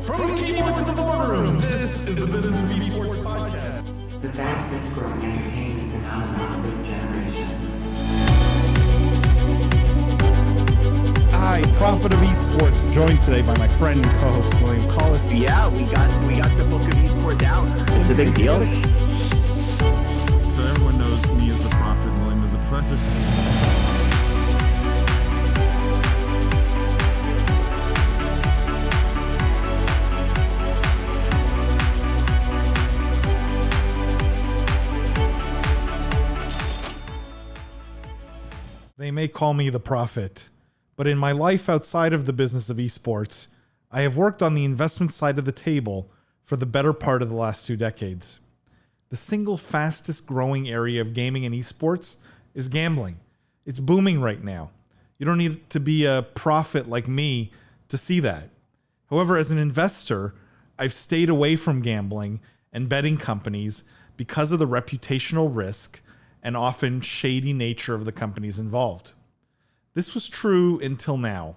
From the keyboard to the boardroom, this is the Business of Esports podcast. The fastest growing entertainment phenomenon of this generation. I, Prophet of Esports, joined today by my friend and co-host William Collis. Yeah, we got the book of esports out. It's a big deal. So everyone knows me as the Prophet and William as the Professor. They may call me the Prophet, but in my life outside of the business of esports, I have worked on the investment side of the table for the better part of the last 2 decades. The single fastest growing area of gaming and esports is gambling. It's booming right now. You don't need to be a prophet like me to see that. However, as an investor, I've stayed away from gambling and betting companies because of the reputational risk and often shady nature of the companies involved. This was true until now.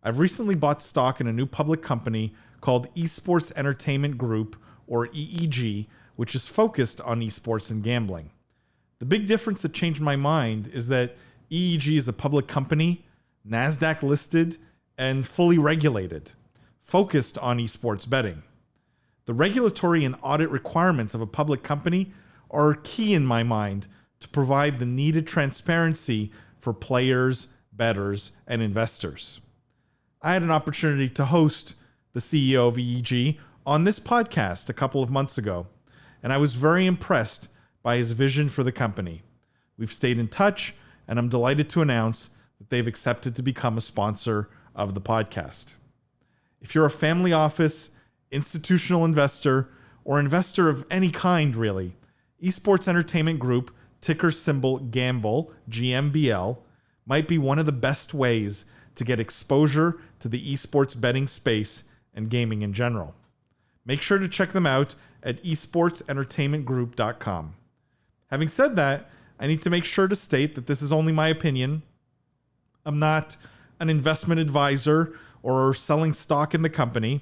I've recently bought stock in a new public company called Esports Entertainment Group, or EEG, which is focused on esports and gambling. The big difference that changed my mind is that EEG is a public company, NASDAQ listed, and fully regulated, focused on esports betting. The regulatory and audit requirements of a public company are key in my mind to provide the needed transparency for players, bettors, and investors. I had an opportunity to host the CEO of EEG on this podcast a couple of months ago, and I was very impressed by his vision for the company. We've stayed in touch, and I'm delighted to announce that they've accepted to become a sponsor of the podcast. If you're a family office, institutional investor, or investor of any kind, really, Esports Entertainment Group, ticker symbol GAMBLE, GMBL, might be one of the best ways to get exposure to the esports betting space and gaming in general. Make sure to check them out at esportsentertainmentgroup.com. Having said that, I need to make sure to state that this is only my opinion. I'm not an investment advisor or selling stock in the company.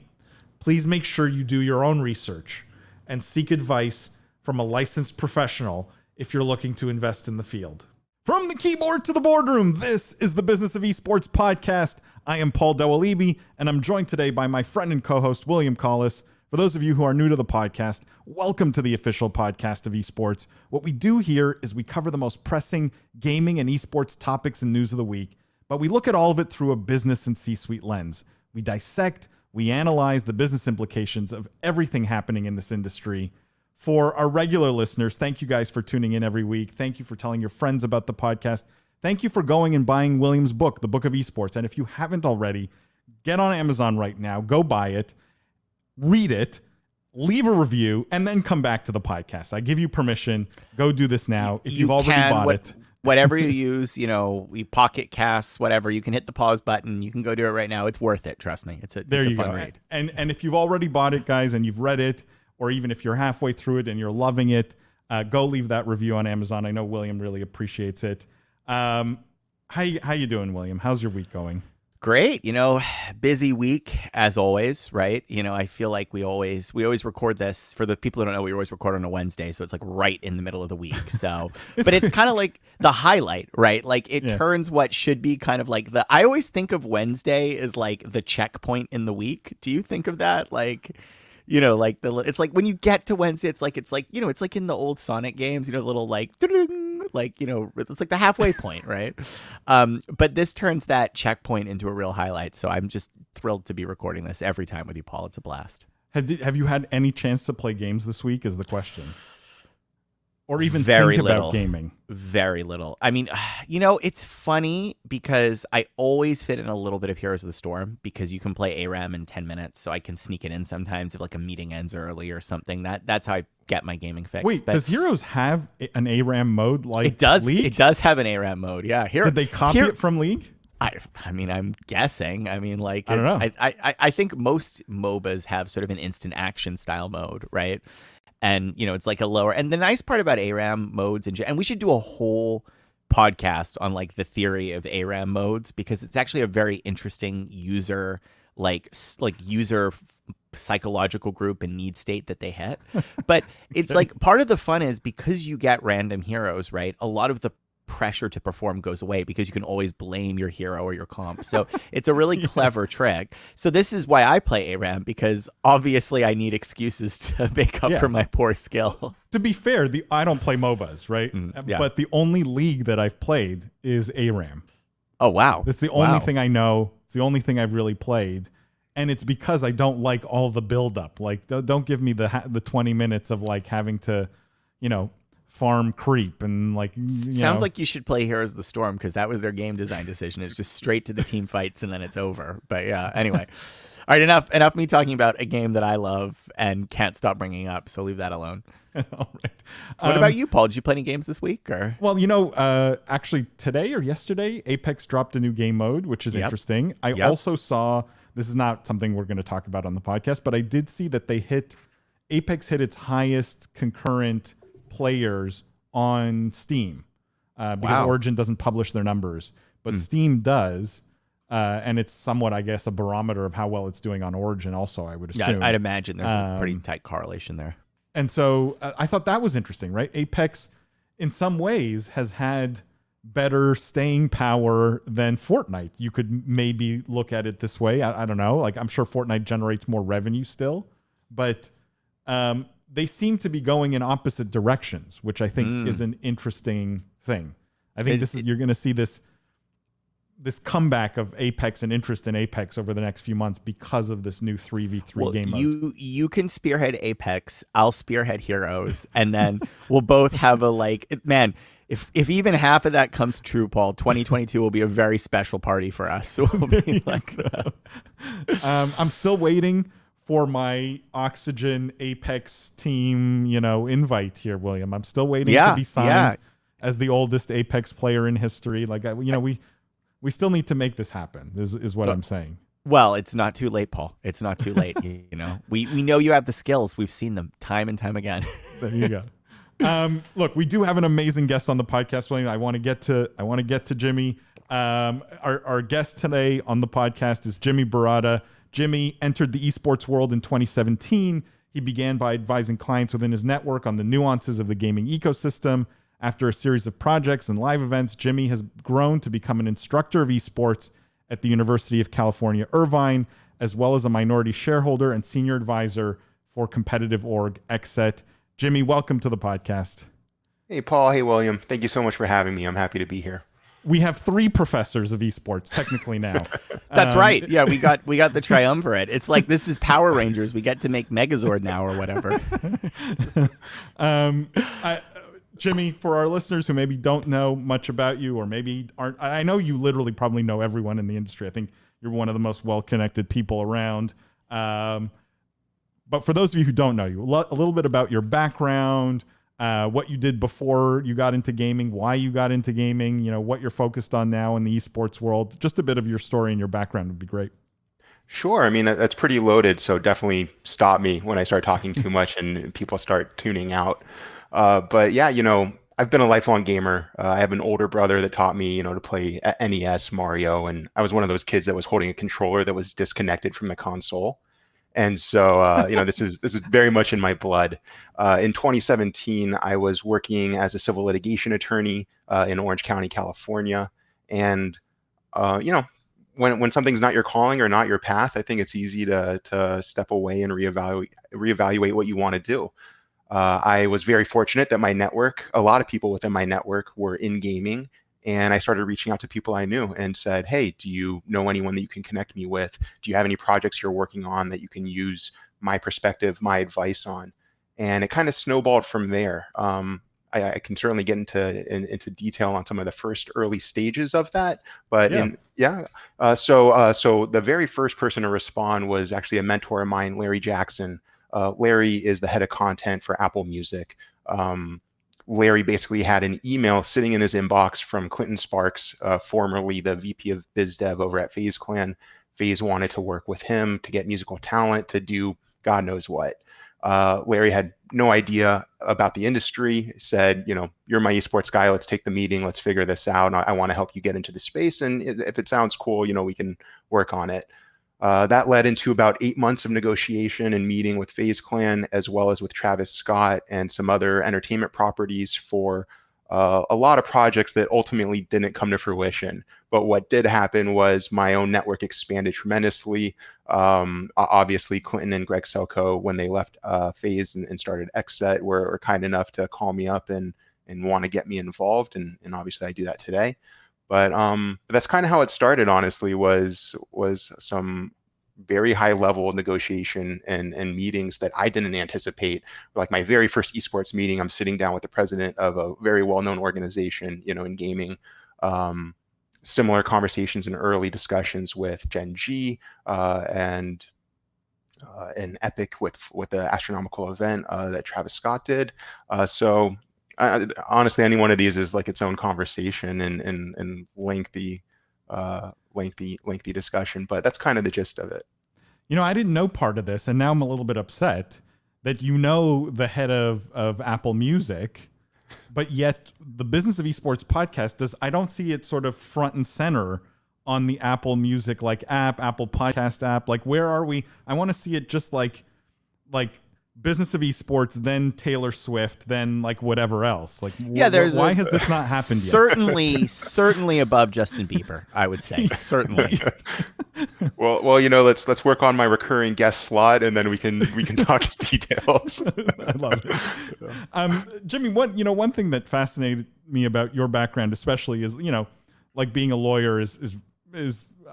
Please make sure you do your own research and seek advice from a licensed professional if you're looking to invest in the field. From the keyboard to the boardroom, this is the Business of Esports podcast. I am Paul Dewalibi, and I'm joined today by my friend and co-host, William Collis. For those of you who are new to the podcast, welcome to the official podcast of esports. What we do here is we cover the most pressing gaming and esports topics and news of the week, but we look at all of it through a business and C-suite lens. We dissect, we analyze the business implications of everything happening in this industry. For our regular listeners, thank you guys for tuning in every week. Thank you for telling your friends about the podcast. Thank you for going and buying William's book, The Book of Esports. And if you haven't already, get on Amazon right now, go buy it, read it, leave a review, and then come back to the podcast. I give you permission. Go do this now if you've already bought it. Whatever you use, we Pocket Casts, whatever, you can hit the pause button. You can go do it right now. It's worth it. Trust me. It's a fun read. And if you've already bought it, guys, and you've read it, or even if you're halfway through it and you're loving it, go leave that review on Amazon. I know William really appreciates it. How you doing, William? How's your week going? Great. Busy week as always, right? I feel like we always record this. For the people who don't know, we always record on a Wednesday, so it's like right in the middle of the week. So, but it's kind of like the highlight, right? Like it turns what should be kind of like I always think of Wednesday as like the checkpoint in the week. Do you think of that? It's like when you get to Wednesday, it's like in the old Sonic games, little it's like the halfway point, right? But this turns that checkpoint into a real highlight. So I'm just thrilled to be recording this every time with you, Paul. It's a blast. Have you had any chance to play games this week is the question. Or even Very think little. About gaming? Very little. I mean, it's funny because I always fit in a little bit of Heroes of the Storm because you can play ARAM in 10 minutes, so I can sneak it in sometimes if like a meeting ends early or something. That's how I get my gaming fix. Wait, does Heroes have an ARAM mode like it does? League? It does have an ARAM mode. Yeah. Did they copy it from League? I mean, I'm guessing. I mean, like, I don't know. I think most MOBAs have sort of an instant action style mode, right? And, it's like a lower. And the nice part about ARAM modes, and we should do a whole podcast on like the theory of ARAM modes, because it's actually a very interesting user psychological group and need state that they hit. But it's like part of the fun is because you get random heroes, right? A lot of the pressure to perform goes away because you can always blame your hero or your comp. So it's a really clever trick. So this is why I play ARAM, because obviously I need excuses to make up for my poor skill. To be fair, I don't play MOBAs, right? But the only league that I've played is ARAM. Oh, wow. It's the only thing I know. It's the only thing I've really played. And it's because I don't like all the buildup. Like, don't give me the 20 minutes of like having to, farm creep and like. Sounds like you should play Heroes of the Storm, because that was their game design decision. It's just straight to the team fights and then it's over. But yeah, anyway. All right, enough me talking about a game that I love and can't stop bringing up. So leave that alone. All right. What about you, Paul? Did you play any games this week? Or Actually today or yesterday, Apex dropped a new game mode, which is interesting. I also saw, this is not something we're going to talk about on the podcast, but I did see that Apex hit its highest concurrent players on Steam, because Origin doesn't publish their numbers, but Steam does. And it's somewhat, I guess, a barometer of how well it's doing on Origin also, I would assume. Yeah, I'd imagine there's a pretty tight correlation there. And so I thought that was interesting, right? Apex, in some ways, has had better staying power than Fortnite. You could maybe look at it this way. I don't know. Like, I'm sure Fortnite generates more revenue still, but they seem to be going in opposite directions, which I think is an interesting thing. I think you're going to see this comeback of Apex and interest in Apex over the next few months because of this new 3v3 game mode. You can spearhead Apex, I'll spearhead Heroes, and then we'll both have if even half of that comes true, Paul, 2022 will be a very special party for us. So we'll be like I'm still waiting for my Oxygen Apex team, invite here, William. I'm still waiting to be signed as the oldest Apex player in history. Like, we still need to make this happen, is what I'm saying. Well, it's not too late, Paul. It's not too late. We know you have the skills. We've seen them time and time again. There you go. Look, we do have an amazing guest on the podcast, William. I want to get to Jimmy. Our guest today on the podcast is Jimmy Baratta. Jimmy entered the esports world in 2017. He began by advising clients within his network on the nuances of the gaming ecosystem. After a series of projects and live events, Jimmy has grown to become an instructor of esports at the University of California, Irvine, as well as a minority shareholder and senior advisor for competitive org Exet. Jimmy, welcome to the podcast. Hey, Paul. Hey, William. Thank you so much for having me. I'm happy to be here. We have 3 professors of esports technically now. That's right. Yeah, we got the triumvirate. It's like this is Power Rangers. We get to make Megazord now or whatever. Jimmy, for our listeners who maybe don't know much about you or maybe aren't, I know you literally probably know everyone in the industry. I think you're one of the most well-connected people around. But for those of you who don't know you, a little bit about your background, what you did before you got into gaming, why you got into gaming, what you're focused on now in the esports world. Just a bit of your story and your background would be great. Sure. I mean, that's pretty loaded, so definitely stop me when I start talking too much and people start tuning out. But yeah, I've been a lifelong gamer. I have an older brother that taught me, to play NES, Mario, and I was one of those kids that was holding a controller that was disconnected from the console. And so, this is very much in my blood. In 2017, I was working as a civil litigation attorney in Orange County, California. And, when something's not your calling or not your path, I think it's easy to step away and reevaluate what you want to do. I was very fortunate that my network, a lot of people within my network were in gaming, and I started reaching out to people I knew and said, hey, do you know anyone that you can connect me with? Do you have any projects you're working on that you can use my perspective, my advice on? And it kind of snowballed from there. I can certainly get into detail on some of the first early stages of that, but so the very first person to respond was actually a mentor of mine, Larry Jackson. Larry is the head of content for Apple Music. Larry basically had an email sitting in his inbox from Clinton Sparks, formerly the VP of Biz Dev over at FaZe Clan. FaZe wanted to work with him to get musical talent to do God knows what. Larry had no idea about the industry, said, you're my esports guy. Let's take the meeting. Let's figure this out. I want to help you get into the space. And if it sounds cool, we can work on it. That led into about 8 months of negotiation and meeting with FaZe Clan, as well as with Travis Scott and some other entertainment properties for a lot of projects that ultimately didn't come to fruition. But what did happen was my own network expanded tremendously. Obviously, Clinton and Greg Selko, when they left FaZe and started XSET, were kind enough to call me up and want to get me involved. And obviously, I do that today. But that's kind of how it started, honestly, was some very high level negotiation and meetings that I didn't anticipate. Like my very first esports meeting, I'm sitting down with the president of a very well-known organization, in gaming. Similar conversations and early discussions with Gen G and Epic with the astronomical event that Travis Scott did. So honestly, any one of these is like its own conversation and lengthy discussion, but that's kind of the gist of it. I didn't know part of this, and now I'm a little bit upset that the head of Apple Music, but yet the Business of Esports podcast I don't see it sort of front and center on the Apple Music app, Apple Podcast app. Like, where are we? I want to see it just like Business of Esports, then Taylor Swift, then whatever else. Why has this not happened yet? Certainly above Justin Bieber, I would say. Certainly. Well, let's work on my recurring guest slot, and then we can talk details. I love it. Jimmy, one thing that fascinated me about your background, especially, is being a lawyer is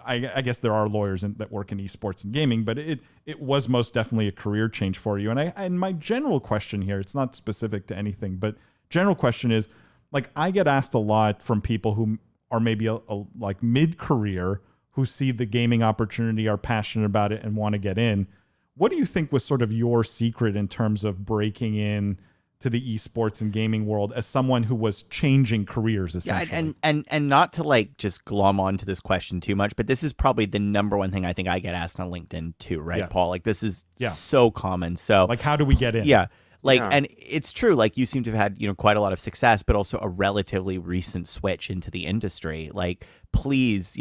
I guess there are lawyers that work in esports and gaming, but it was most definitely a career change for you. And my general question here, it's not specific to anything, but general question is, I get asked a lot from people who are maybe like mid-career, who see the gaming opportunity, are passionate about it, and want to get in. What do you think was sort of your secret in terms of breaking in to the esports and gaming world as someone who was changing careers, essentially? Yeah, and not to just glom onto this question too much, but this is probably the number one thing I think I get asked on LinkedIn too, right, Paul? This is so common. So how do we get in? Yeah. And it's true, you seem to have had, quite a lot of success, but also a relatively recent switch into the industry. Please,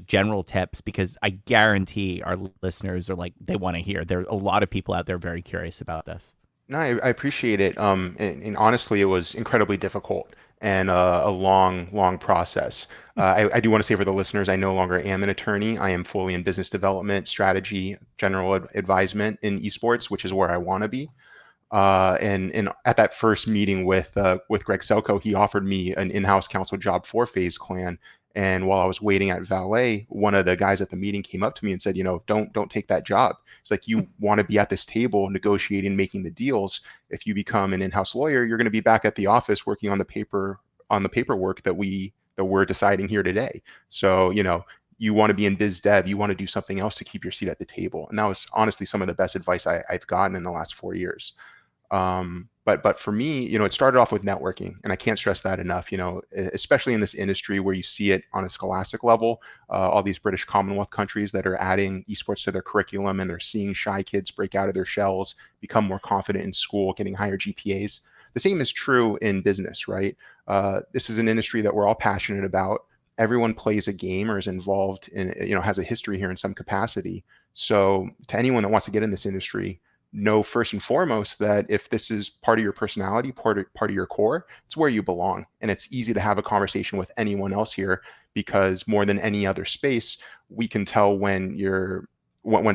general tips, because I guarantee our listeners are they want to hear. There are a lot of people out there very curious about this. No, I appreciate it. And honestly, it was incredibly difficult and a long process. I do want to say for the listeners, I no longer am an attorney. I am fully in business development, strategy, general advisement in esports, which is where I want to be. And at that first meeting with Greg Selko, he offered me an in-house counsel job for FaZe Clan. And while I was waiting at Valet, one of the guys at the meeting came up to me and said, don't take that job. It's you want to be at this table negotiating, making the deals. If you become an in-house lawyer, you're going to be back at the office working on the paperwork that we're deciding here today. So, you want to be in biz dev, you want to do something else to keep your seat at the table. And that was honestly some of the best advice I've gotten in the last 4 years. But for me, it started off with networking, and I can't stress that enough, especially in this industry where you see it on a scholastic level, all these British Commonwealth countries that are adding esports to their curriculum, and they're seeing shy kids break out of their shells, become more confident in school, getting higher GPAs. The same is true in business, right? This is an industry that we're all passionate about. Everyone plays a game or is involved in, has a history here in some capacity. So to anyone that wants to get in this industry, know first and foremost that if this is part of your personality, part of your core, it's where you belong. And it's easy to have a conversation with anyone else here, because more than any other space, we can tell when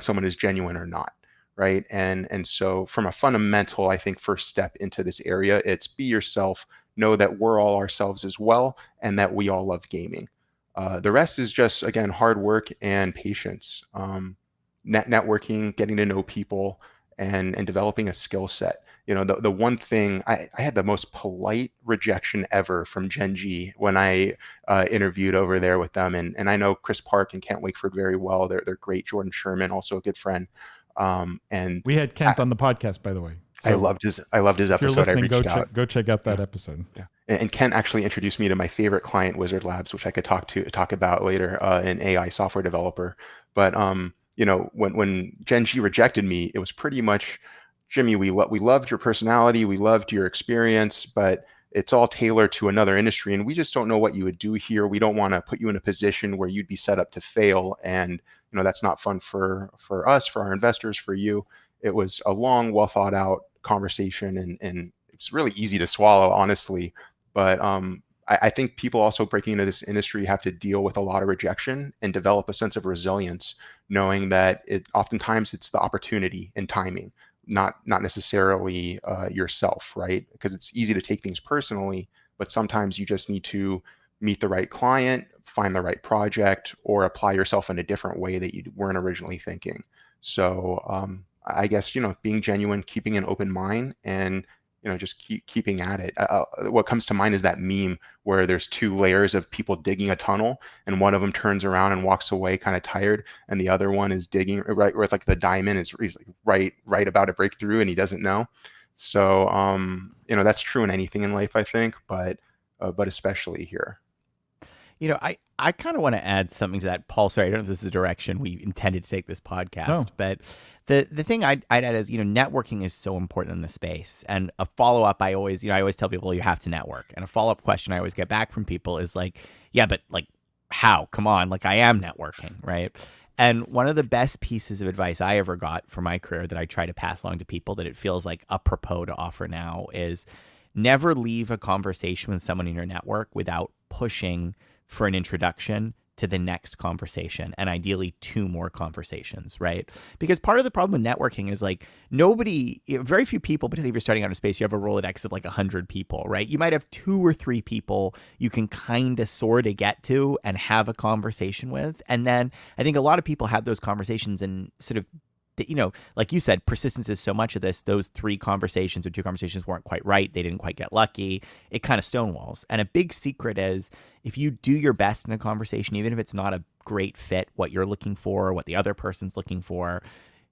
someone is genuine or not, right? And so from a fundamental, I think, first step into this area, it's be yourself, know that we're all ourselves as well, and that we all love gaming. The rest is just, again, hard work and patience. Networking, getting to know people, and developing a skill set. The one thing, I had the most polite rejection ever from Gen G when I interviewed over there with them. And I know Chris Park and Kent Wakeford very well. They're great. Jordan Sherman, also a good friend. And we had Kent on the podcast, by the way. So I loved his episode. If you're listening, go check out that episode. Yeah. And Kent actually introduced me to my favorite client, Wizard Labs, which I could talk about later, an AI software developer. But when Gen G rejected me, it was pretty much Jimmy, we loved your personality, we loved your experience, but it's all tailored to another industry, and we just don't know what you would do here. We don't want to put you in a position where you'd be set up to fail, and that's not fun for us, for our investors, for you. It was a long, well thought out conversation, and it's really easy to swallow, honestly. But I think people also breaking into this industry have to deal with a lot of rejection and develop a sense of resilience, knowing that oftentimes it's the opportunity and timing, not necessarily yourself, right? Because it's easy to take things personally, but sometimes you just need to meet the right client, find the right project, or apply yourself in a different way that you weren't originally thinking. So I guess being genuine, keeping an open mind, and just keeping at it. What comes to mind is that meme where there's two layers of people digging a tunnel, and one of them turns around and walks away kind of tired, and the other one is digging right where it's like the diamond is he's like right about to break through, and he doesn't know. So that's true in anything in life, I think, but especially here. I kind of want to add something to that, Paul. Sorry, I don't know if this is the direction we intended to take this podcast, but the thing I'd add is, networking is so important in the space. And a follow-up, I always tell people you have to network. And a follow-up question I always get back from people is like, yeah, but like how? Come on, like I am networking, right? And one of the best pieces of advice I ever got for my career that I try to pass along to people that it feels like apropos to offer now is never leave a conversation with someone in your network without pushing for an introduction to the next conversation, and ideally 2 more conversations, right? Because part of the problem with networking is like very few people, particularly if you're starting out in space, you have a Rolodex of like 100 people, right? You might have 2 or 3 people you can kind of sort of get to and have a conversation with. And then I think a lot of people have those conversations and sort of, like you said, persistence is so much of this. Those 3 conversations or 2 conversations weren't quite right. They didn't quite get lucky. It kind of stonewalls. And a big secret is if you do your best in a conversation, even if it's not a great fit, what you're looking for, or what the other person's looking for,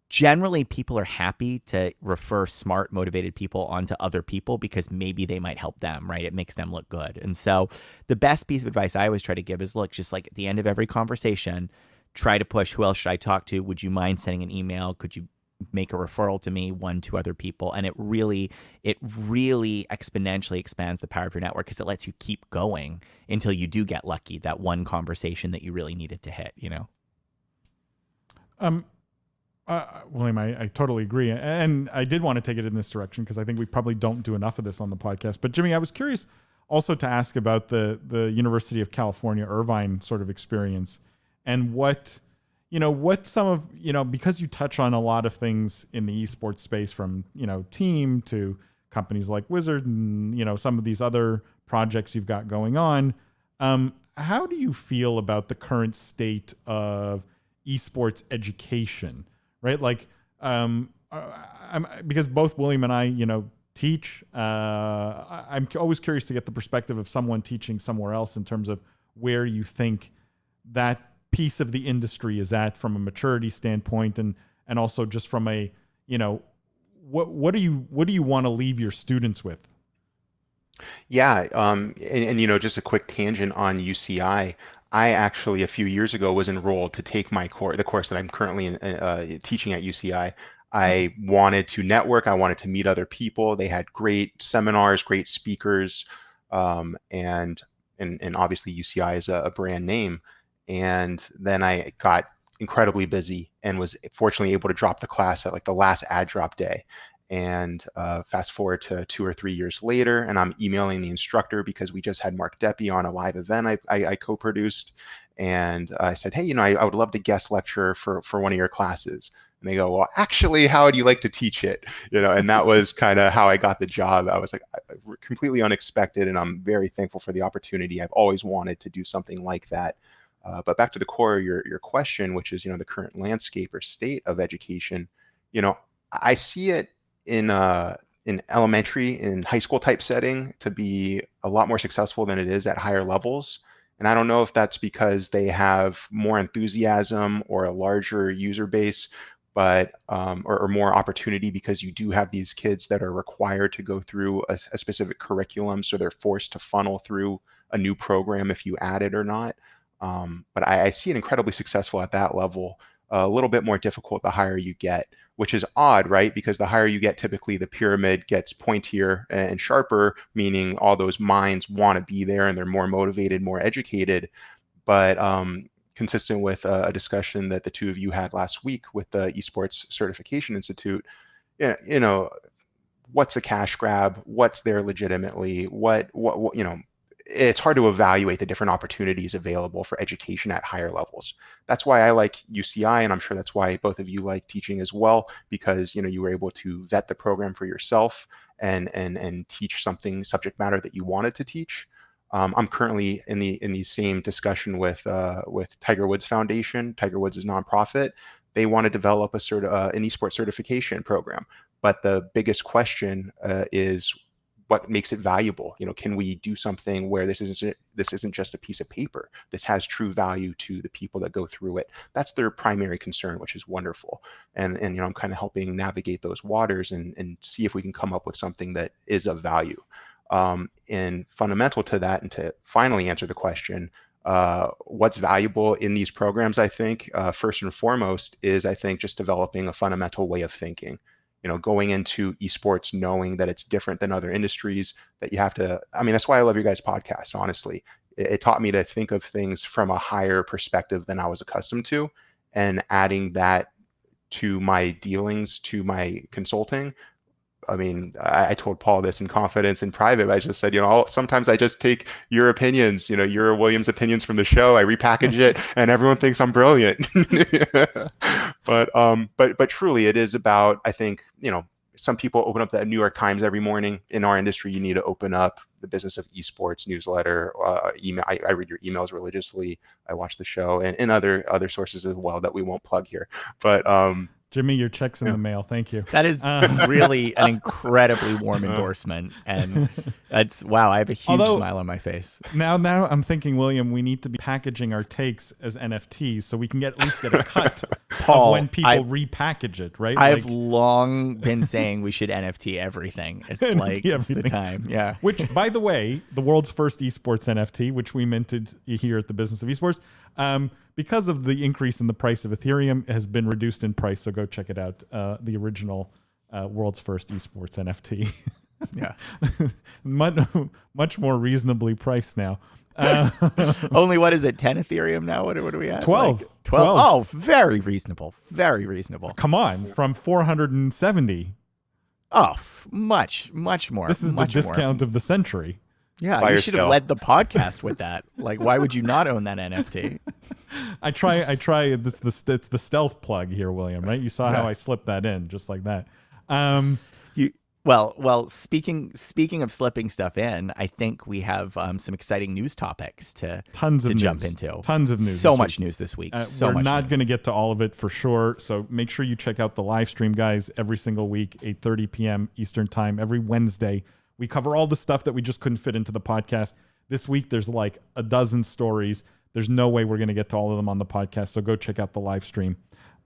generally people are happy to refer smart, motivated people onto other people because maybe they might help them, right? It makes them look good. And so the best piece of advice I always try to give is, look, just like at the end of every conversation, try to push, who else should I talk to? Would you mind sending an email? Could you make a referral to me, 1, 2 other people? And it really exponentially expands the power of your network because it lets you keep going until you do get lucky, that one conversation that you really needed to hit, William, I totally agree. And I did want to take it in this direction because I think we probably don't do enough of this on the podcast. But Jimmy, I was curious also to ask about the University of California, Irvine sort of experience. And what some of, because you touch on a lot of things in the esports space from, team to companies like Wizard and, some of these other projects you've got going on. How do you feel about the current state of esports education, right? Like, because both William and I, teach, I'm always curious to get the perspective of someone teaching somewhere else in terms of where you think that piece of the industry is at from a maturity standpoint, and also just from a, what do you want to leave your students with? Yeah, and just a quick tangent on UCI. I actually a few years ago was enrolled to take the course that I'm currently teaching at UCI. I wanted to network. I wanted to meet other people. They had great seminars, great speakers, and obviously UCI is a brand name. And then I got incredibly busy and was fortunately able to drop the class at like the last ad drop day. And fast forward to 2 or 3 years later, and I'm emailing the instructor because we just had Mark Deppy on a live event I co-produced. And I said, hey, I would love to guest lecture for one of your classes. And they go, well, actually, how would you like to teach it? And that was kind of how I got the job. I was like, completely unexpected, and I'm very thankful for the opportunity. I've always wanted to do something like that. But back to the core of your question, which is, the current landscape or state of education, I see it in elementary and high school type setting to be a lot more successful than it is at higher levels. And I don't know if that's because they have more enthusiasm or a larger user base, but or more opportunity, because you do have these kids that are required to go through a specific curriculum, so they're forced to funnel through a new program if you add it or not. But I see it incredibly successful at that level, a little bit more difficult the higher you get, which is odd, right? Because the higher you get, typically the pyramid gets pointier and sharper, meaning all those minds want to be there and they're more motivated, more educated. But consistent with a discussion that the two of you had last week with the Esports Certification Institute, you know, what's a cash grab? What's there legitimately? What you know, it's hard to evaluate the different opportunities available for education at higher levels. That's why I like UCI, and I'm sure that's why both of you like teaching as well, because you know you were able to vet the program for yourself and teach something subject matter that you wanted to teach. I'm currently in the same discussion with Tiger Woods Foundation. Tiger Woods is a nonprofit. They want to develop an esports certification program, but the biggest question is what makes it valuable. You know, can we do something where this isn't just a piece of paper? This has true value to the people that go through it. That's their primary concern, which is wonderful. And you know, I'm kind of helping navigate those waters and see if we can come up with something that is of value. And fundamental to that, and to finally answer the question, what's valuable in these programs, I think, first and foremost, is I think just developing a fundamental way of thinking. You know, going into esports knowing that it's different than other industries, that you have to, I mean, that's why I love your guys' podcast, honestly. It taught me to think of things from a higher perspective than I was accustomed to, and adding that to my dealings, to my consulting. I mean, I told Paul this in confidence in private. I just said, you know, sometimes I just take your opinions, you know, your Williams opinions from the show, I repackage it, and everyone thinks I'm brilliant. But truly, it is about, I think, you know, some people open up the New York Times every morning. In our industry, you need to open up the Business of Esports newsletter, email. I read your emails religiously. I watch the show, and other sources as well that we won't plug here. But Jimmy, your check's in the mail. Thank you. That is really an incredibly warm endorsement, and that's wow. I have a huge smile on my face. Now I'm thinking, William, we need to be packaging our takes as NFTs so we can at least get a cut Paul, of when people repackage it, right? I've long been saying we should NFT everything. It's NFT like everything. It's the time, yeah. Which, by the way, the world's first esports NFT, which we minted here at the Business of Esports, because of the increase in the price of Ethereum, has been reduced in price. So go check it out. The original world's first esports NFT. Yeah. much more reasonably priced now. Only, what is it, 10 Ethereum now? What are we at? 12. Like 12. Oh, very reasonable. Very reasonable. Come on, from 470. Oh, much more. This is the discount of the century. Yeah, you should have led the podcast with that. Like, why would you not own that NFT? I try. It's the stealth plug here, William. Right? You saw how I slipped that in, just like that. Well. Speaking of slipping stuff in, I think we have some exciting news topics to jump into. Tons of news. So much news this week. We're not going to get to all of it for sure. So make sure you check out the live stream, guys. Every single week, 8:30 p.m. Eastern time, every Wednesday. We cover all the stuff that we just couldn't fit into the podcast. This week, there's like a dozen stories. There's no way we're going to get to all of them on the podcast. So go check out the live stream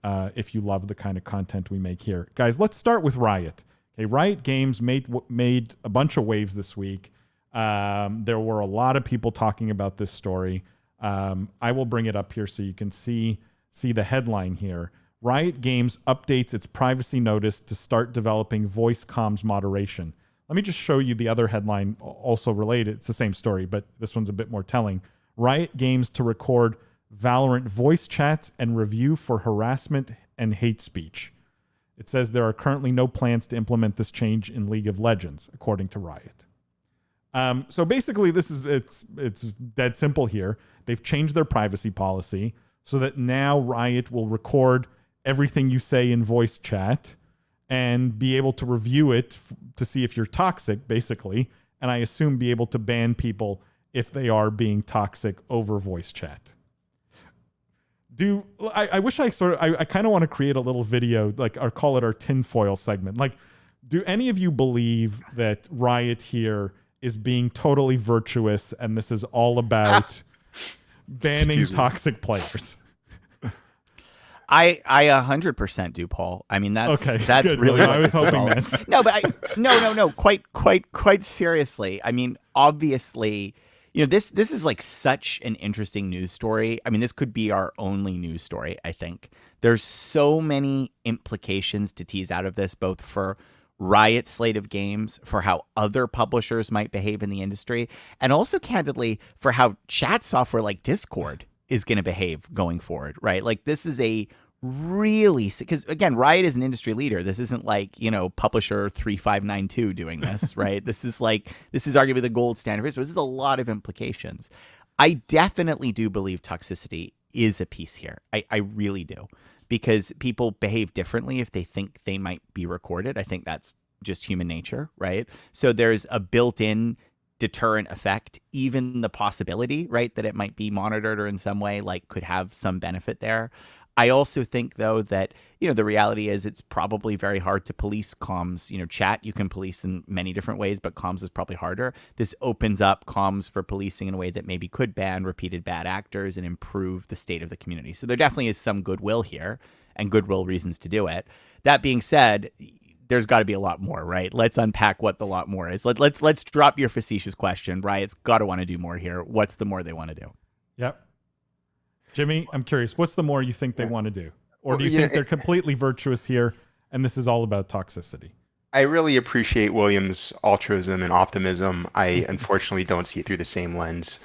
if you love the kind of content we make here. Guys, let's start with Riot. Okay, Riot Games made a bunch of waves this week. There were a lot of people talking about this story. I will bring it up here so you can see the headline here. Riot Games updates its privacy notice to start developing voice comms moderation. Let me just show you the other headline, also related. It's the same story, but this one's a bit more telling. Riot Games to record Valorant voice chats and review for harassment and hate speech. It says there are currently no plans to implement this change in League of Legends, according to Riot. So basically, it's dead simple here. They've changed their privacy policy so that now Riot will record everything you say in voice chat and be able to review it to see if you're toxic, basically, and I assume be able to ban people if they are being toxic over voice chat. I wish I kind of want to create a little video, like, or call it our tinfoil segment. Like, do any of you believe that Riot here is being totally virtuous and this is all about banning toxic players? I 100% do, Paul. I mean, that's good, really William. what I was this is hoping all that. No, but no. Quite seriously. I mean, obviously, this is like such an interesting news story. I mean, this could be our only news story, I think. There's so many implications to tease out of this, both for Riot's slate of games, for how other publishers might behave in the industry, and also candidly for how chat software like Discord is going to behave going forward, right? Like this is a really, because again, Riot is an industry leader. This isn't like, publisher 3592 doing this, right? This is arguably the gold standard. So this is a lot of implications. I definitely do believe toxicity is a piece here. I really do, because people behave differently if they think they might be recorded. I think that's just human nature, right? So there's a built-in deterrent effect, even the possibility, right, that it might be monitored or in some way like could have some benefit there. I also think, though, that, the reality is it's probably very hard to police comms. Chat you can police in many different ways, but comms is probably harder. This opens up comms for policing in a way that maybe could ban repeated bad actors and improve the state of the community. So there definitely is some goodwill here and goodwill reasons to do it. That being said, there's got to be a lot more, right? Let's unpack what the lot more is. Let's drop your facetious question. Riot's got to want to do more here. What's the more they want to do? Yep. Jimmy, I'm curious, what's the more you think they want to do? Or do you think they're completely virtuous here and this is all about toxicity? I really appreciate William's altruism and optimism. I unfortunately don't see it through the same lens.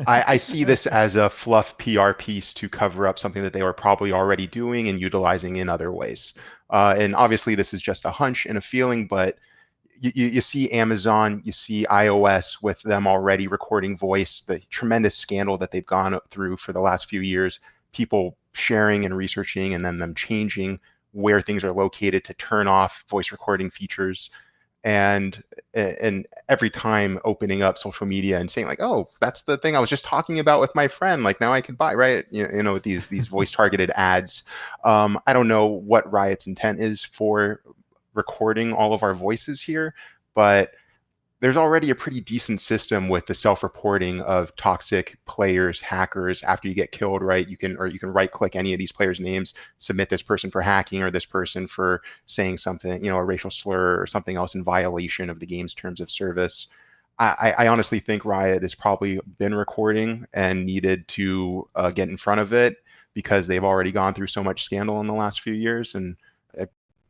I see this as a fluff PR piece to cover up something that they were probably already doing and utilizing in other ways. And obviously this is just a hunch and a feeling, but you see Amazon, you see iOS with them already recording voice, the tremendous scandal that they've gone through for the last few years, people sharing and researching and then them changing where things are located to turn off voice recording features. And every time opening up social media and saying like, oh, that's the thing I was just talking about with my friend. Like now I can buy, right? With these voice targeted ads. I don't know what Riot's intent is for recording all of our voices here, but there's already a pretty decent system with the self-reporting of toxic players, hackers after you get killed, right? You can right click any of these players' names, submit this person for hacking or this person for saying something, a racial slur or something else in violation of the game's terms of service. I honestly think Riot has probably been recording and needed to get in front of it because they've already gone through so much scandal in the last few years, and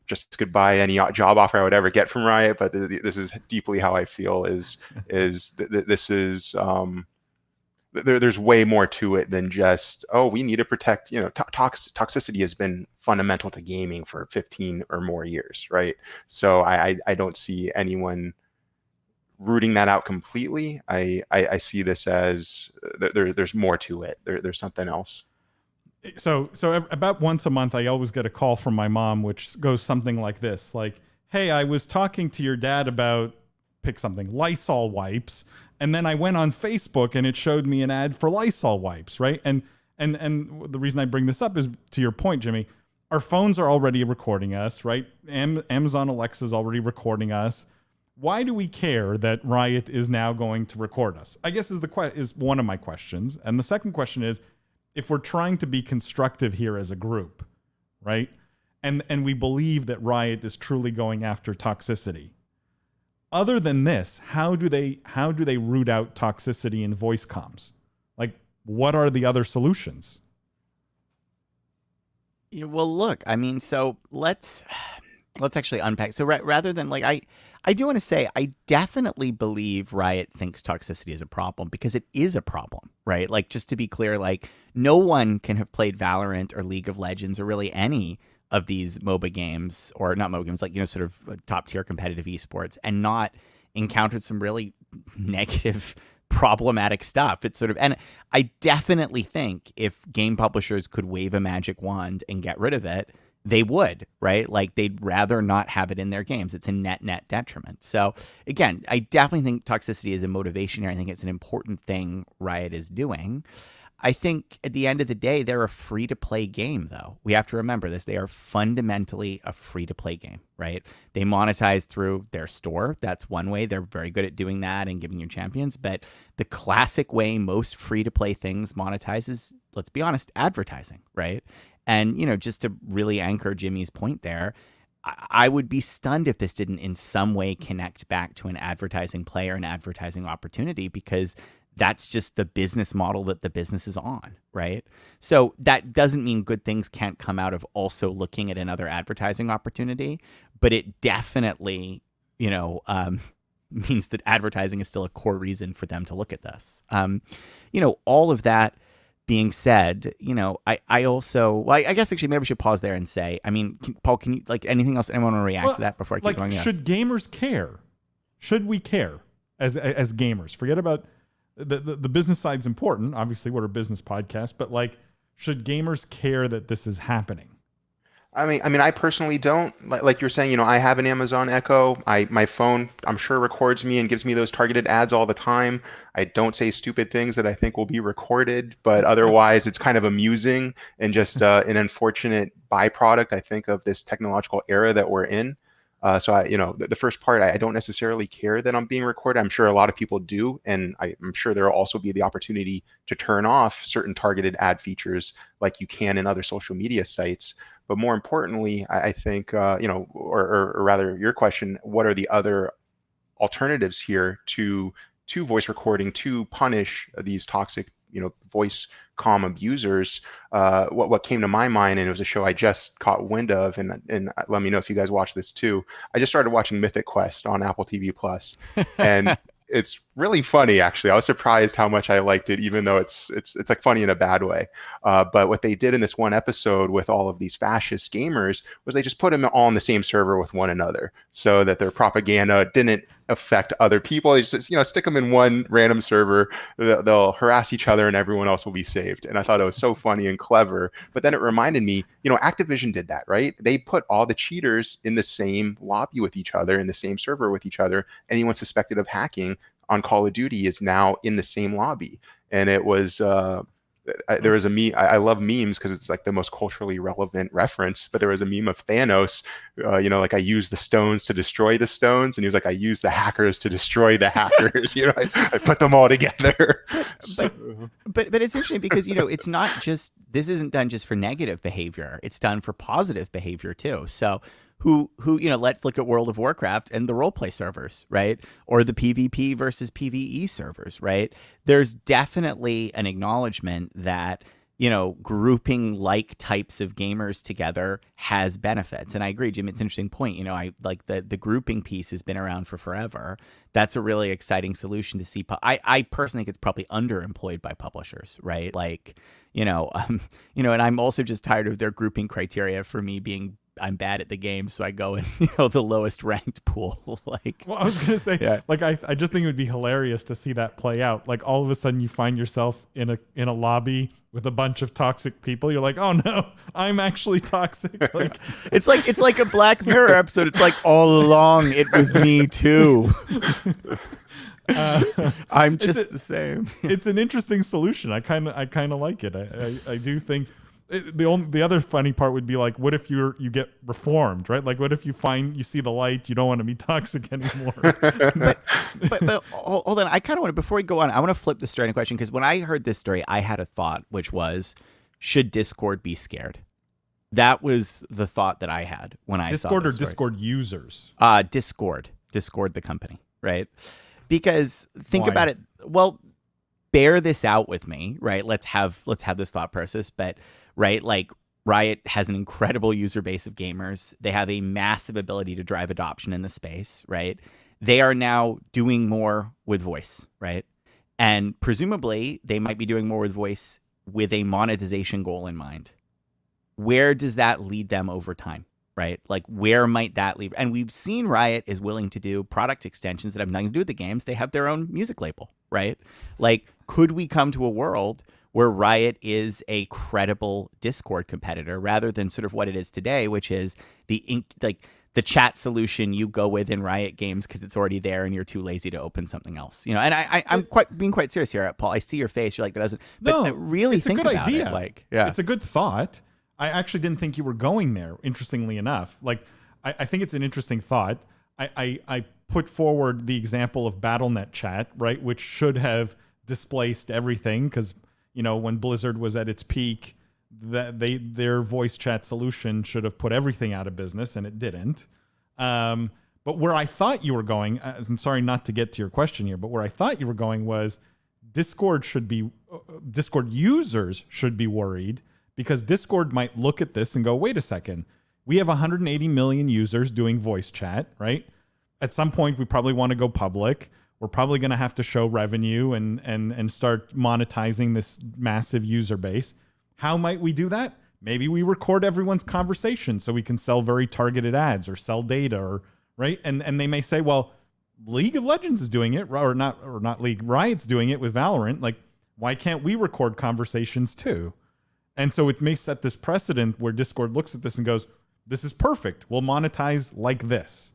just goodbye any job offer I would ever get from Riot, but this is deeply how I feel. This is there's way more to it than just we need to protect. Toxicity has been fundamental to gaming for 15 or more years, right? So I don't see anyone rooting that out completely. I see this as there's more to it. There's something else. So about once a month, I always get a call from my mom, which goes something like this: like, "Hey, I was talking to your dad about pick something Lysol wipes, and then I went on Facebook and it showed me an ad for Lysol wipes, right?" And the reason I bring this up is to your point, Jimmy. Our phones are already recording us, right? Amazon Alexa is already recording us. Why do we care that Riot is now going to record us? I guess is one of my questions. And the second question is, if we're trying to be constructive here as a group, right? And we believe that Riot is truly going after toxicity. Other than this, how do they root out toxicity in voice comms? Like, what are the other solutions? Yeah, well, look, I mean, so let's actually unpack. So rather than like I do want to say I definitely believe Riot thinks toxicity is a problem because it is a problem, right? Like, just to be clear, like no one can have played Valorant or League of Legends or really any of these MOBA games, or not MOBA games, like, sort of top tier competitive esports, and not encountered some really negative, problematic stuff. It's sort of, and I definitely think if game publishers could wave a magic wand and get rid of it, they would, right? Like, they'd rather not have it in their games. It's a net detriment. So again, I definitely think toxicity is a motivation here. I think it's an important thing Riot is doing. I think at the end of the day, they're a free-to-play game, though. We have to remember this. They are fundamentally a free-to-play game, right? They monetize through their store. That's one way. They're very good at doing that and giving you champions. But the classic way most free-to-play things monetize is, let's be honest, advertising, right? And, just to really anchor Jimmy's point there, I would be stunned if this didn't in some way connect back to an advertising play or an advertising opportunity, because that's just the business model that the business is on, right? So that doesn't mean good things can't come out of also looking at another advertising opportunity, but it definitely, means that advertising is still a core reason for them to look at this. All of that being said, I also, well, I guess actually maybe we should pause there and say, Paul, can you, anything else anyone want to react to that before I keep going? Should gamers care? Should we care as gamers? Forget about the business side's important. Obviously, we're a business podcast, but should gamers care that this is happening? I personally don't. Like you're saying, I have an Amazon Echo. My phone, I'm sure, records me and gives me those targeted ads all the time. I don't say stupid things that I think will be recorded, but otherwise, it's kind of amusing and just an unfortunate byproduct, I think, of this technological era that we're in. So the first part, I don't necessarily care that I'm being recorded. I'm sure a lot of people do, and I'm sure there will also be the opportunity to turn off certain targeted ad features like you can in other social media sites. But more importantly, I think, or rather your question, what are the other alternatives here to voice recording to punish these toxic, voice comm abusers? What came to my mind, and it was a show I just caught wind of, and let me know if you guys watch this too. I just started watching Mythic Quest on Apple TV Plus, and it's really funny, actually. I was surprised how much I liked it, even though it's funny in a bad way. But what they did in this one episode with all of these fascist gamers was they just put them all on the same server with one another, so that their propaganda didn't affect other people. They just stick them in one random server. They'll harass each other, and everyone else will be saved. And I thought it was so funny and clever. But then it reminded me, Activision did that, right? They put all the cheaters in the same lobby with each other, in the same server with each other. Anyone suspected of hacking on Call of Duty is now in the same lobby. And it was there was a meme. I love memes because it's the most culturally relevant reference. But there was a meme of Thanos, I use the stones to destroy the stones, and he was like, I use the hackers to destroy the hackers. I put them all together. But it's interesting because it's not just, this isn't done just for negative behavior. It's done for positive behavior too. So who let's look at World of Warcraft and the roleplay servers, right? Or the PvP versus PvE servers, right? There's definitely an acknowledgement that, grouping types of gamers together has benefits. And I agree, Jim, it's an interesting point. I like the grouping piece has been around for forever. That's a really exciting solution to see. I personally think it's probably underemployed by publishers, right? And I'm also just tired of their grouping criteria for me being, I'm bad at the game, so I go in, the lowest ranked pool. Well, I was gonna say, yeah. I just think it would be hilarious to see that play out. All of a sudden, you find yourself in a lobby with a bunch of toxic people. You're like, oh no, I'm actually toxic. It's like a Black Mirror episode. It's all along it was me too. I'm just the same. It's an interesting solution. I kind of like it. I do think. The other funny part would be what if you get reformed, right? What if you see the light, you don't want to be toxic anymore. but hold on, I kind of want to, before we go on, I want to flip the story into question, because when I heard this story, I had a thought, which was, should Discord be scared? That was the thought that I had when I saw this story. Discord users? Discord the company, right? Because think Why? about it. Well, bear this out with me, right? Let's have this thought process, but right, Riot has an incredible user base of gamers. They have a massive ability to drive adoption in the space, right? They are now doing more with voice, right? And presumably they might be doing more with voice with a monetization goal in mind. Where does that lead them over time, right? Where might that lead? And we've seen Riot is willing to do product extensions that have nothing to do with the games. They have their own music label, right? Could we come to a world where Riot is a credible Discord competitor rather than sort of what it is today, which is the chat solution you go with in Riot games because it's already there and you're too lazy to open something else, And I'm being quite serious here, Paul. I see your face. You're like, that doesn't. But no, really it's think a good about idea. it. Yeah, it's a good thought. I actually didn't think you were going there. Interestingly enough, I think it's an interesting thought. I put forward the example of BattleNet chat, right, which should have displaced everything because when Blizzard was at its peak, their voice chat solution should have put everything out of business, and it didn't. But where I thought you were going, I'm sorry not to get to your question here, but where I thought you were going was, Discord users should be worried, because Discord might look at this and go, wait a second, we have 180 million users doing voice chat, right? At some point, we probably want to go public. We're probably going to have to show revenue and start monetizing this massive user base. How might we do that? Maybe we record everyone's conversation so we can sell very targeted ads or sell data, or right. And they may say, well, League of Legends is doing it, or not League, Riot's doing it with Valorant. Like, why can't we record conversations too? And so it may set this precedent where Discord looks at this and goes, this is perfect. We'll monetize like this.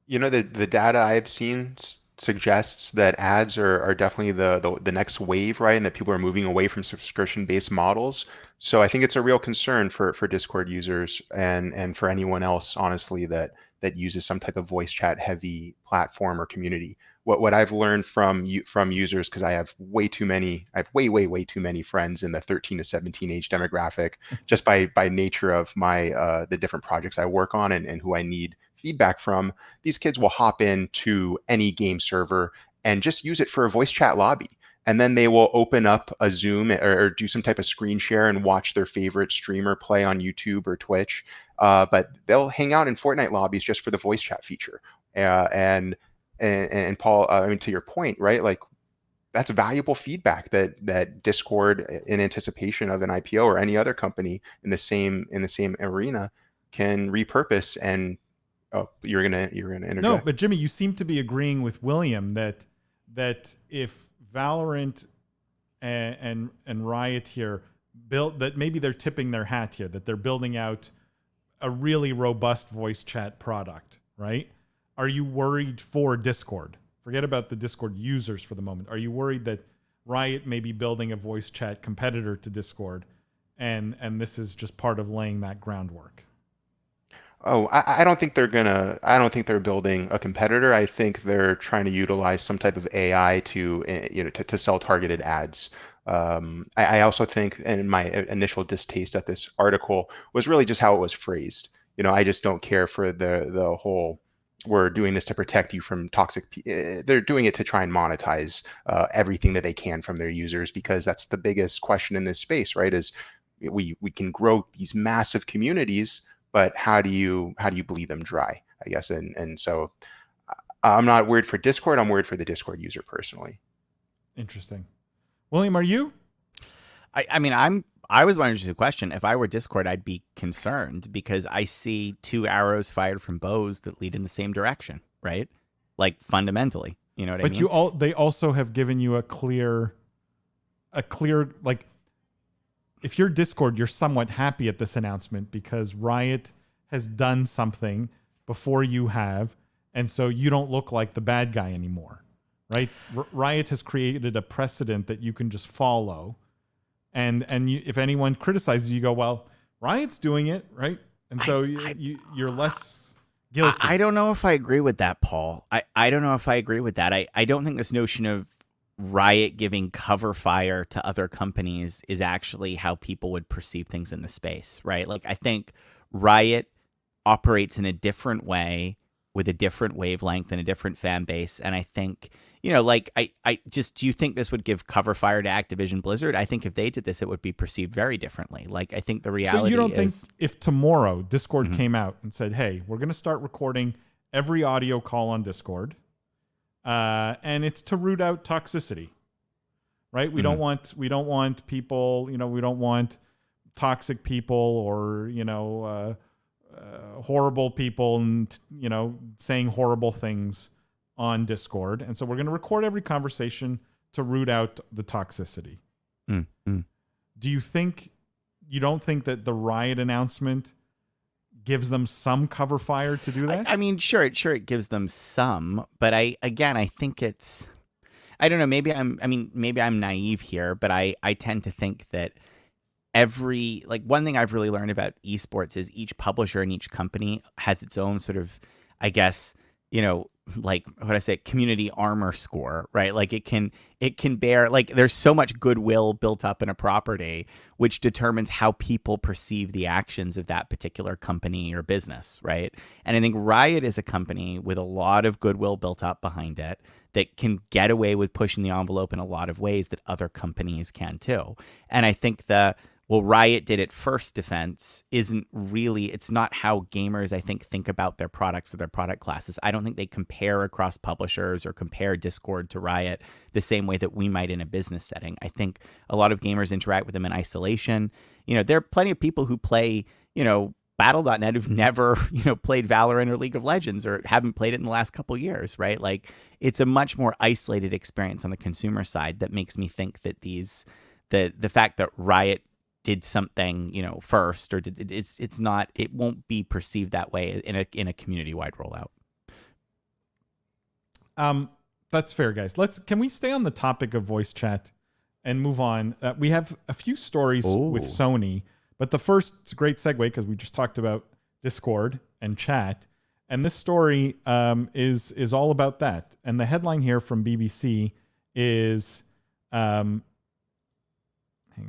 You know, the data I've seen suggests that ads are definitely the next wave, right? And that people are moving away from subscription-based models. So I think it's a real concern for Discord users and for anyone else, honestly, that uses some type of voice chat heavy platform or community. What I've learned from users, because I have way too many friends in the 13 to 17 age demographic, just by nature of my the different projects I work on and who I need feedback from. These kids will hop into any game server and just use it for a voice chat lobby. And then they will open up a Zoom or do some type of screen share and watch their favorite streamer play on YouTube or Twitch. But they'll hang out in Fortnite lobbies just for the voice chat feature. And Paul, I mean, to your point, right? Like, that's valuable feedback that Discord, in anticipation of an IPO or any other company in the same arena, can repurpose. And you're gonna interject. No, but Jimmy, you seem to be agreeing with William that if Valorant and Riot here built, that maybe they're tipping their hat here, that they're building out a really robust voice chat product, right? Are you worried for Discord? Forget about the Discord users for the moment. Are you worried that Riot may be building a voice chat competitor to Discord, and this is just part of laying that groundwork? Oh, I don't think they're building a competitor. I think they're trying to utilize some type of AI to to sell targeted ads. I also think, and my initial distaste at this article was really just how it was phrased. I just don't care for the whole, we're doing this to protect you from toxic. They're doing it to try and monetize everything that they can from their users, because that's the biggest question in this space, right? Is we can grow these massive communities, but how do you bleed them dry, I guess. And so I'm not worried for Discord. I'm worried for the Discord user personally. Interesting. William, are you? I was wondering just a question. If I were Discord, I'd be concerned, because I see two arrows fired from bows that lead in the same direction, right? Like, fundamentally, you know what I mean? But they also have given you a clear, like, if you're Discord, you're somewhat happy at this announcement because Riot has done something before you have, and so you don't look like the bad guy anymore, right? Riot has created a precedent that you can just follow, and if anyone criticizes you, you go, well, Riot's doing it, right? And so you're less guilty. I don't know if I agree with that, Paul. I don't know if I agree with that. I don't think this notion of Riot giving cover fire to other companies is actually how people would perceive things in the space, right? Like, I think Riot operates in a different way with a different wavelength and a different fan base. And I think, like, do you think this would give cover fire to Activision Blizzard? I think if they did this, it would be perceived very differently. Like, I think the reality is... So you don't think if tomorrow Discord came out and said, hey, we're going to start recording every audio call on Discord, and it's to root out toxicity, right? We don't want people, we don't want toxic people or, horrible people and, saying horrible things on Discord. And so we're going to record every conversation to root out the toxicity. Do you don't think that the Riot announcement gives them some cover fire to do that? I mean, sure, it gives them some, but I think it's, I don't know, maybe I'm naive here, but I tend to think that one thing I've really learned about esports is each publisher and each company has its own sort of, I guess, like, what I say, community armor score, right? Like, it can bear, like, there's so much goodwill built up in a property, which determines how people perceive the actions of that particular company or business, right? And I think Riot is a company with a lot of goodwill built up behind it that can get away with pushing the envelope in a lot of ways that other companies can too. And I think Riot did it first defense isn't really, it's not how gamers, I think about their products or their product classes. I don't think they compare across publishers or compare Discord to Riot the same way that we might in a business setting. I think a lot of gamers interact with them in isolation. There are plenty of people who play, Battle.net who've never, played Valorant or League of Legends or haven't played it in the last couple of years, right? Like, it's a much more isolated experience on the consumer side that makes me think that the fact that Riot did something, first, or it won't be perceived that way in a community-wide rollout. That's fair, guys. Can we stay on the topic of voice chat and move on? We have a few stories with Sony, but the first, it's a great segue because we just talked about Discord and chat, and this story is all about that. And the headline here from BBC is, hang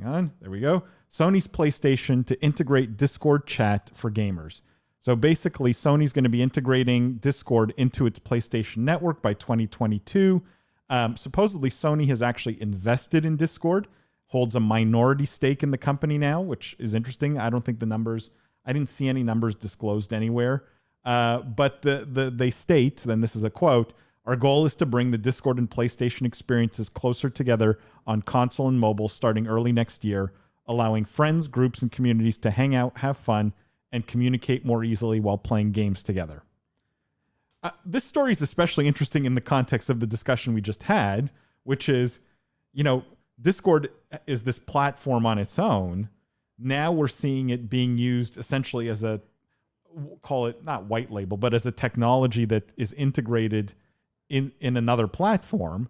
on, there we go. Sony's PlayStation to integrate Discord chat for gamers. So basically, Sony's going to be integrating Discord into its PlayStation network by 2022. Supposedly, Sony has actually invested in Discord, holds a minority stake in the company now, which is interesting. I don't think I didn't see any numbers disclosed anywhere. But they state, then this is a quote, "Our goal is to bring the Discord and PlayStation experiences closer together on console and mobile starting early next year, allowing friends, groups, and communities to hang out, have fun, and communicate more easily while playing games together." This story is especially interesting in the context of the discussion we just had, which is, Discord is this platform on its own. Now we're seeing it being used essentially as call it not white label, but as a technology that is integrated in another platform.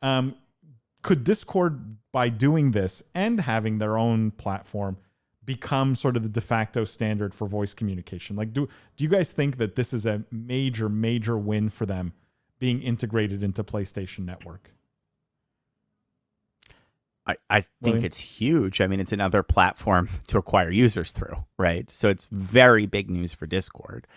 Could Discord, by doing this and having their own platform, become sort of the de facto standard for voice communication? Like, do you guys think that this is a major, major win for them being integrated into PlayStation Network? I think it's huge. I mean, it's another platform to acquire users through, right? So it's very big news for Discord.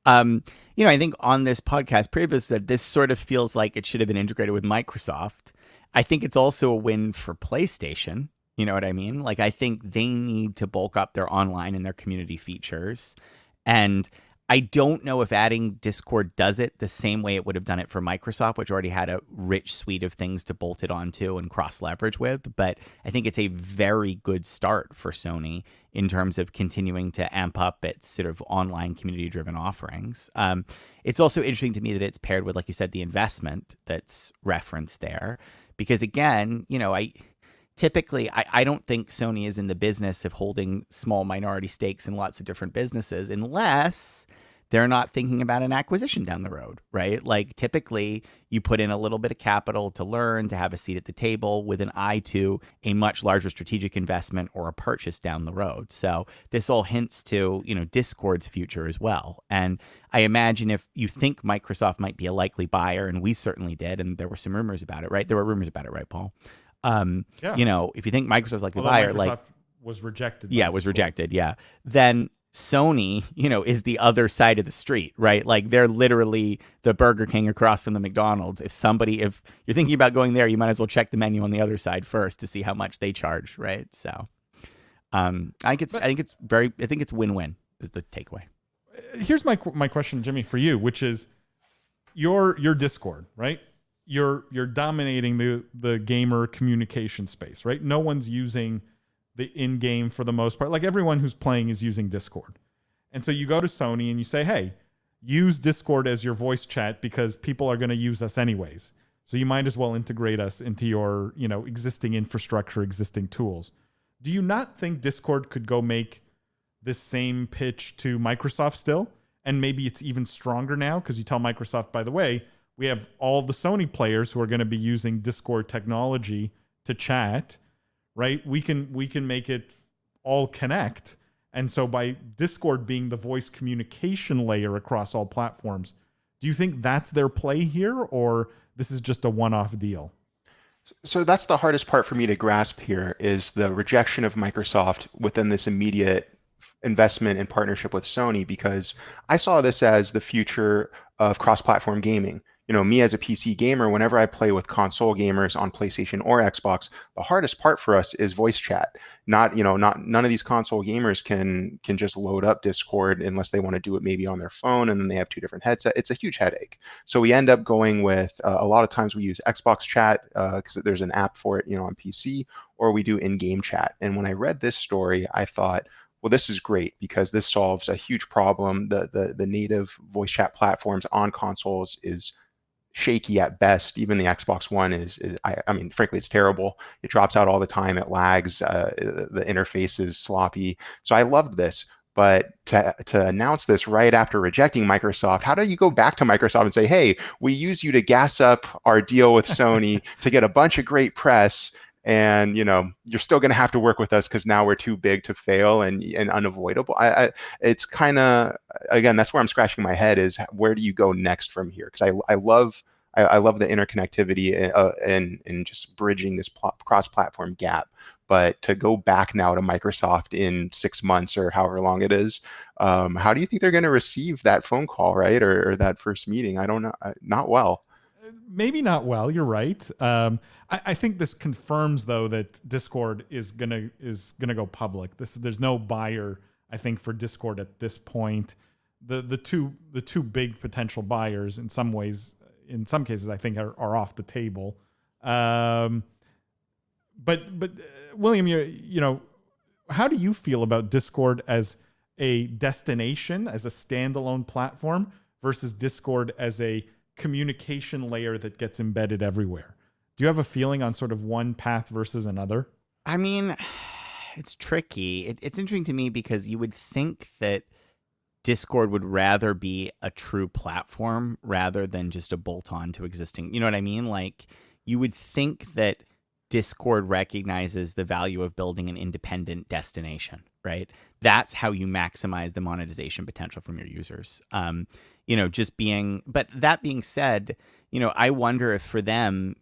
I think on this podcast previously said this sort of feels like it should have been integrated with Microsoft. I think it's also a win for PlayStation. You know what I mean? Like, I think they need to bulk up their online and their community features. And I don't know if adding Discord does it the same way it would have done it for Microsoft, which already had a rich suite of things to bolt it onto and cross-leverage with. But I think it's a very good start for Sony in terms of continuing to amp up its sort of online community-driven offerings. It's also interesting to me that it's paired with, like you said, the investment that's referenced there. Because again, typically, I don't think Sony is in the business of holding small minority stakes in lots of different businesses unless they're not thinking about an acquisition down the road, right? Like, typically, you put in a little bit of capital to learn, to have a seat at the table with an eye to a much larger strategic investment or a purchase down the road. So this all hints to, Discord's future as well. And I imagine if you think Microsoft might be a likely buyer, and we certainly did, and there were some rumors about it, right? There were rumors about it, right, Paul? If you think Microsoft's like the buyer, Microsoft was rejected. Yeah, was rejected. Yeah. Then Sony, is the other side of the street, right? Like, they're literally the Burger King across from the McDonald's. If you're thinking about going there, you might as well check the menu on the other side first to see how much they charge, right? So, I think it's win-win is the takeaway. Here's my question, Jimmy, for you, which is your Discord, right? You're dominating the gamer communication space, right? No one's using the in-game for the most part. Like, everyone who's playing is using Discord. And so you go to Sony and you say, hey, use Discord as your voice chat because people are going to use us anyways. So you might as well integrate us into your, existing infrastructure, existing tools. Do you not think Discord could go make this same pitch to Microsoft still? And maybe it's even stronger now because you tell Microsoft, by the way, we have all the Sony players who are going to be using Discord technology to chat, right? We can make it all connect. And so by Discord being the voice communication layer across all platforms, do you think that's their play here, or this is just a one-off deal? So that's the hardest part for me to grasp here, is the rejection of Microsoft within this immediate investment and partnership with Sony, because I saw this as the future of cross-platform gaming. me as a PC gamer, whenever I play with console gamers on PlayStation or Xbox, the hardest part for us is voice chat. Not none of these console gamers can just load up Discord unless they want to do it maybe on their phone, and then they have two different headsets. It's a huge headache. So we end up going with a lot of times we use Xbox chat because there's an app for it, on PC, or we do in-game chat. And when I read this story, I thought, well, this is great because this solves a huge problem. The native voice chat platforms on consoles is shaky at best. Even the Xbox One I mean, frankly, it's terrible. It drops out all the time. It lags. The interface is sloppy. So I loved this. But to announce this right after rejecting Microsoft, how do you go back to Microsoft and say, hey, we use you to gas up our deal with Sony to get a bunch of great press, and you're still going to have to work with us because now we're too big to fail and unavoidable. It's kind of, again, that's where I'm scratching my head, is where do you go next from here? Because I love the interconnectivity and just bridging this cross-platform gap. But to go back now to Microsoft in 6 months or however long it is, how do you think they're going to receive that phone call, right, or that first meeting? I don't know, not well. Maybe not well. You're right. I think this confirms, though, that Discord is gonna go public. There's no buyer, I think, for Discord at this point. The two big potential buyers, in some cases, I think are off the table. But William, how do you feel about Discord as a destination, as a standalone platform, versus Discord as a communication layer that gets embedded everywhere? Do you have a feeling on sort of one path versus another? I mean, it's tricky. It's interesting to me because you would think that Discord would rather be a true platform rather than just a bolt-on to existing. You know what I mean? Like, you would think that Discord recognizes the value of building an independent destination, right? That's how you maximize the monetization potential from your users. But that being said, I wonder if for them,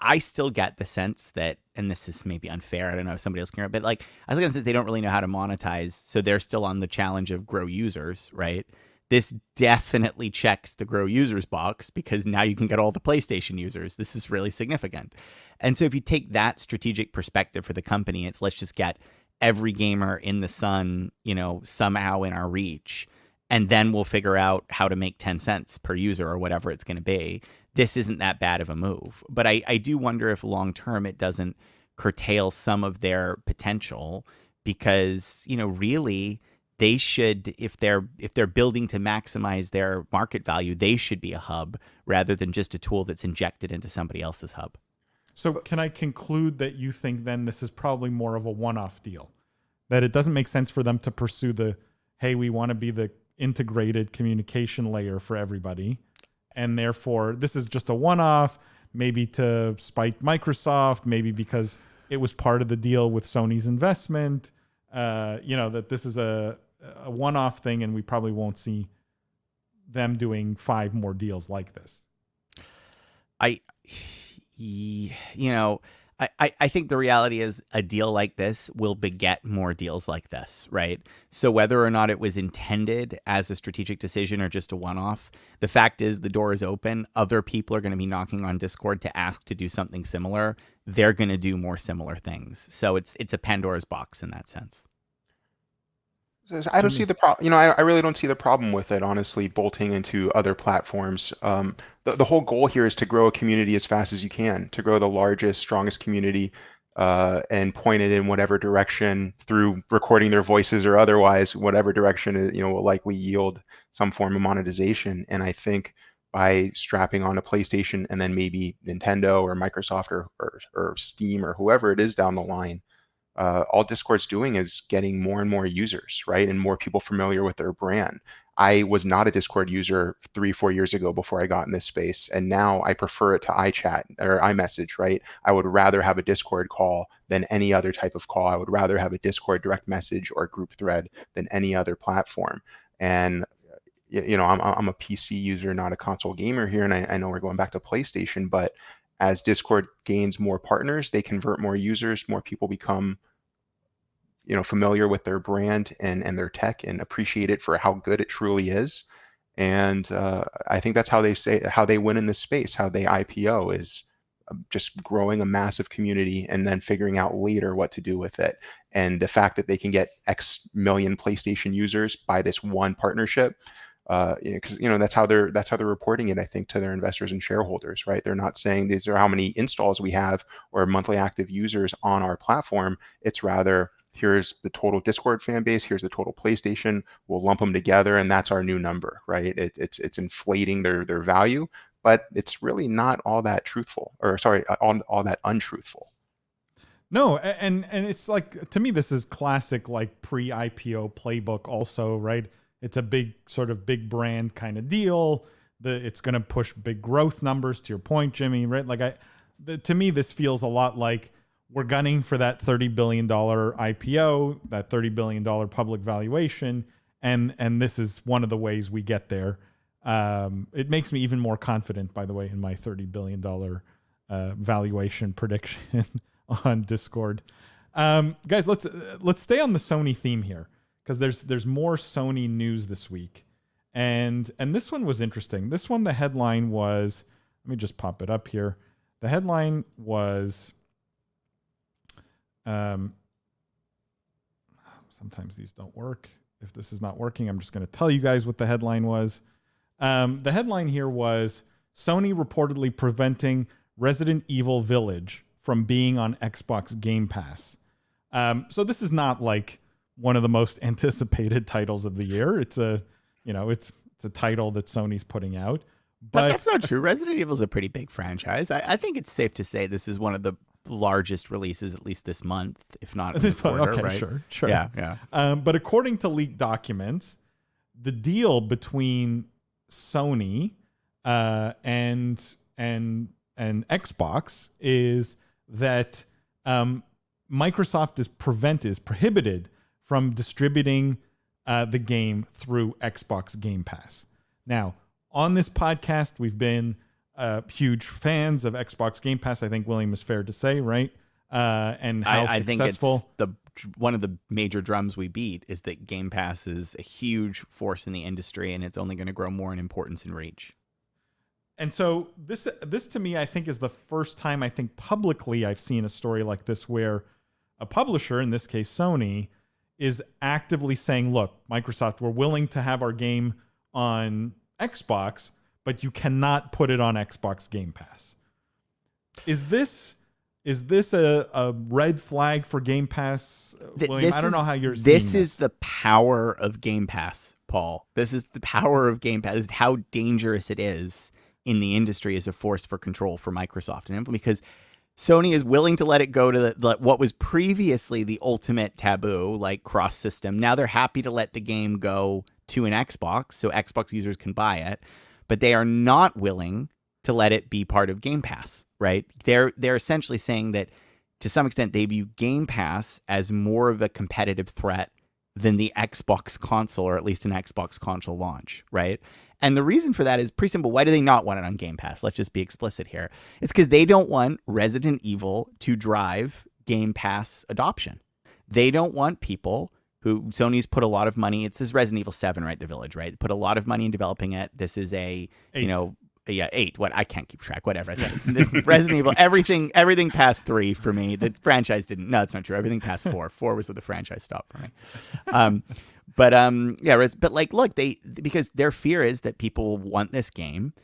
I still get the sense that, and this is maybe unfair, I don't know if somebody else can, but like, I still get the sense they don't really know how to monetize. So they're still on the challenge of grow users, right? This definitely checks the grow users box because now you can get all the PlayStation users. This is really significant. And so if you take that strategic perspective for the company, it's let's just get every gamer in the sun, somehow in our reach. And then we'll figure out how to make 10 cents per user or whatever it's going to be. This isn't that bad of a move. But I do wonder if long term it doesn't curtail some of their potential because, really they should, if they're building to maximize their market value, they should be a hub rather than just a tool that's injected into somebody else's hub. So can I conclude that you think then this is probably more of a one-off deal? That it doesn't make sense for them to pursue hey, we want to be the integrated communication layer for everybody, and therefore this is just a one-off, maybe to spite Microsoft, maybe because it was part of the deal with Sony's investment, that this is a one-off thing and we probably won't see them doing 5 more deals like this. I think the reality is a deal like this will beget more deals like this, right? So whether or not it was intended as a strategic decision or just a one-off, the fact is the door is open. Other people are going to be knocking on Discord to ask to do something similar. They're going to do more similar things. So it's a Pandora's box in that sense. I don't see the problem. I really don't see the problem with it, honestly, bolting into other platforms. The whole goal here is to grow a community as fast as you can, to grow the largest, strongest community, and point it in whatever direction through recording their voices or otherwise, whatever direction will likely yield some form of monetization. And I think by strapping on a PlayStation and then maybe Nintendo or Microsoft or Steam or whoever it is down the line, all Discord's doing is getting more and more users, right? And more people familiar with their brand. I was not a Discord user 3-4 years ago before I got in this space, and now I prefer it to iChat or iMessage, right? I would rather have a Discord call than any other type of call. I would rather have a Discord direct message or group thread than any other platform. And I'm a PC user, not a console gamer here, and I know we're going back to PlayStation, but as Discord gains more partners, they convert more users, more people become familiar with their brand and their tech and appreciate it for how good it truly is. And I think that's how they win in this space, how they IPO is just growing a massive community and then figuring out later what to do with it. And the fact that they can get X million PlayStation users by this one partnership, because that's how they're reporting it, I think, to their investors and shareholders, right? They're not saying these are how many installs we have or monthly active users on our platform. It's rather, here's the total Discord fan base, here's the total PlayStation. We'll lump them together, and that's our new number, right? It's inflating their value, but it's really not all that truthful, or sorry, all that untruthful. No, and it's like, to me, this is classic like pre-IPO playbook also, right? It's a big big brand kind of deal. It's going to push big growth numbers, to your point, Jimmy, right? Like to me, this feels a lot like we're gunning for that $30 billion IPO, that $30 billion public valuation. And this is one of the ways we get there. It makes me even more confident, by the way, in my $30 billion valuation prediction on Discord. Guys, let's stay on the Sony theme here, because there's more Sony news this week. And this one was interesting. This one, the headline was, let me just pop it up here. The headline was, sometimes these don't work. If this is not working, I'm just going to tell you guys what the headline was. The headline here was, Sony reportedly preventing Resident Evil Village from being on Xbox Game Pass. So this is not like one of the most anticipated titles of the year. It's a title that Sony's putting out. But that's not true. Resident Evil is a pretty big franchise. I think it's safe to say this is one of the largest releases, at least this month, if not in the quarter, okay, right? Sure. Yeah. But according to leaked documents, the deal between Sony and Xbox is that Microsoft is prohibited from distributing the game through Xbox Game Pass. Now, on this podcast, we've been huge fans of Xbox Game Pass. I think, William, is fair to say, right? And how I successful. think it's one of the major drums we beat is that Game Pass is a huge force in the industry, and it's only going to grow more in importance and reach. And so this to me, I think, is the first time I think publicly I've seen a story like this where a publisher, in this case Sony, is actively saying, look, Microsoft, we're willing to have our game on Xbox, but you cannot put it on Xbox Game Pass. Is this a red flag for Game Pass, William? I don't know how you're seeing this. This is the power of Game Pass, Paul. This is the power of Game Pass. This is how dangerous it is in the industry as a force for control for Microsoft, and because Sony is willing to let it go to what was previously the ultimate taboo, like cross system. Now they're happy to let the game go to an Xbox so Xbox users can buy it, but they are not willing to let it be part of Game Pass, right? They're essentially saying that to some extent they view Game Pass as more of a competitive threat than the Xbox console, or at least an Xbox console launch, right? And the reason for that is pretty simple. Why do they not want it on Game Pass? Let's just be explicit here. It's because they don't want Resident Evil to drive Game Pass adoption. They don't want people who Sony's put a lot of money. It's this Resident Evil 7, right? The Village, right? Put a lot of money in developing it. This is a, 8. What? I can't keep track. Whatever I said. It's Resident Evil. Everything past 3 for me. The franchise didn't. No, it's not true. Everything past 4. 4 was where the franchise stopped for me. But like, look, because their fear is that people want this game.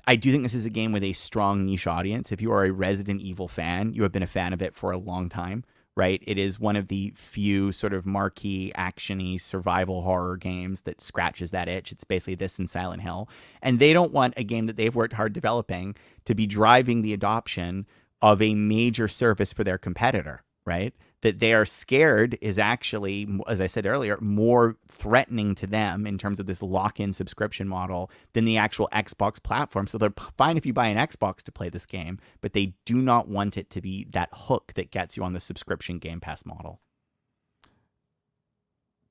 I do think this is a game with a strong niche audience. If you are a Resident Evil fan, you have been a fan of it for a long time, right? It is one of the few sort of marquee, action-y survival horror games that scratches that itch. It's basically this and Silent Hill. And they don't want a game that they've worked hard developing to be driving the adoption of a major service for their competitor, right? That they are scared is actually, as I said earlier, more threatening to them in terms of this lock-in subscription model than the actual Xbox platform. So they're fine if you buy an Xbox to play this game, but they do not want it to be that hook that gets you on the subscription Game Pass model.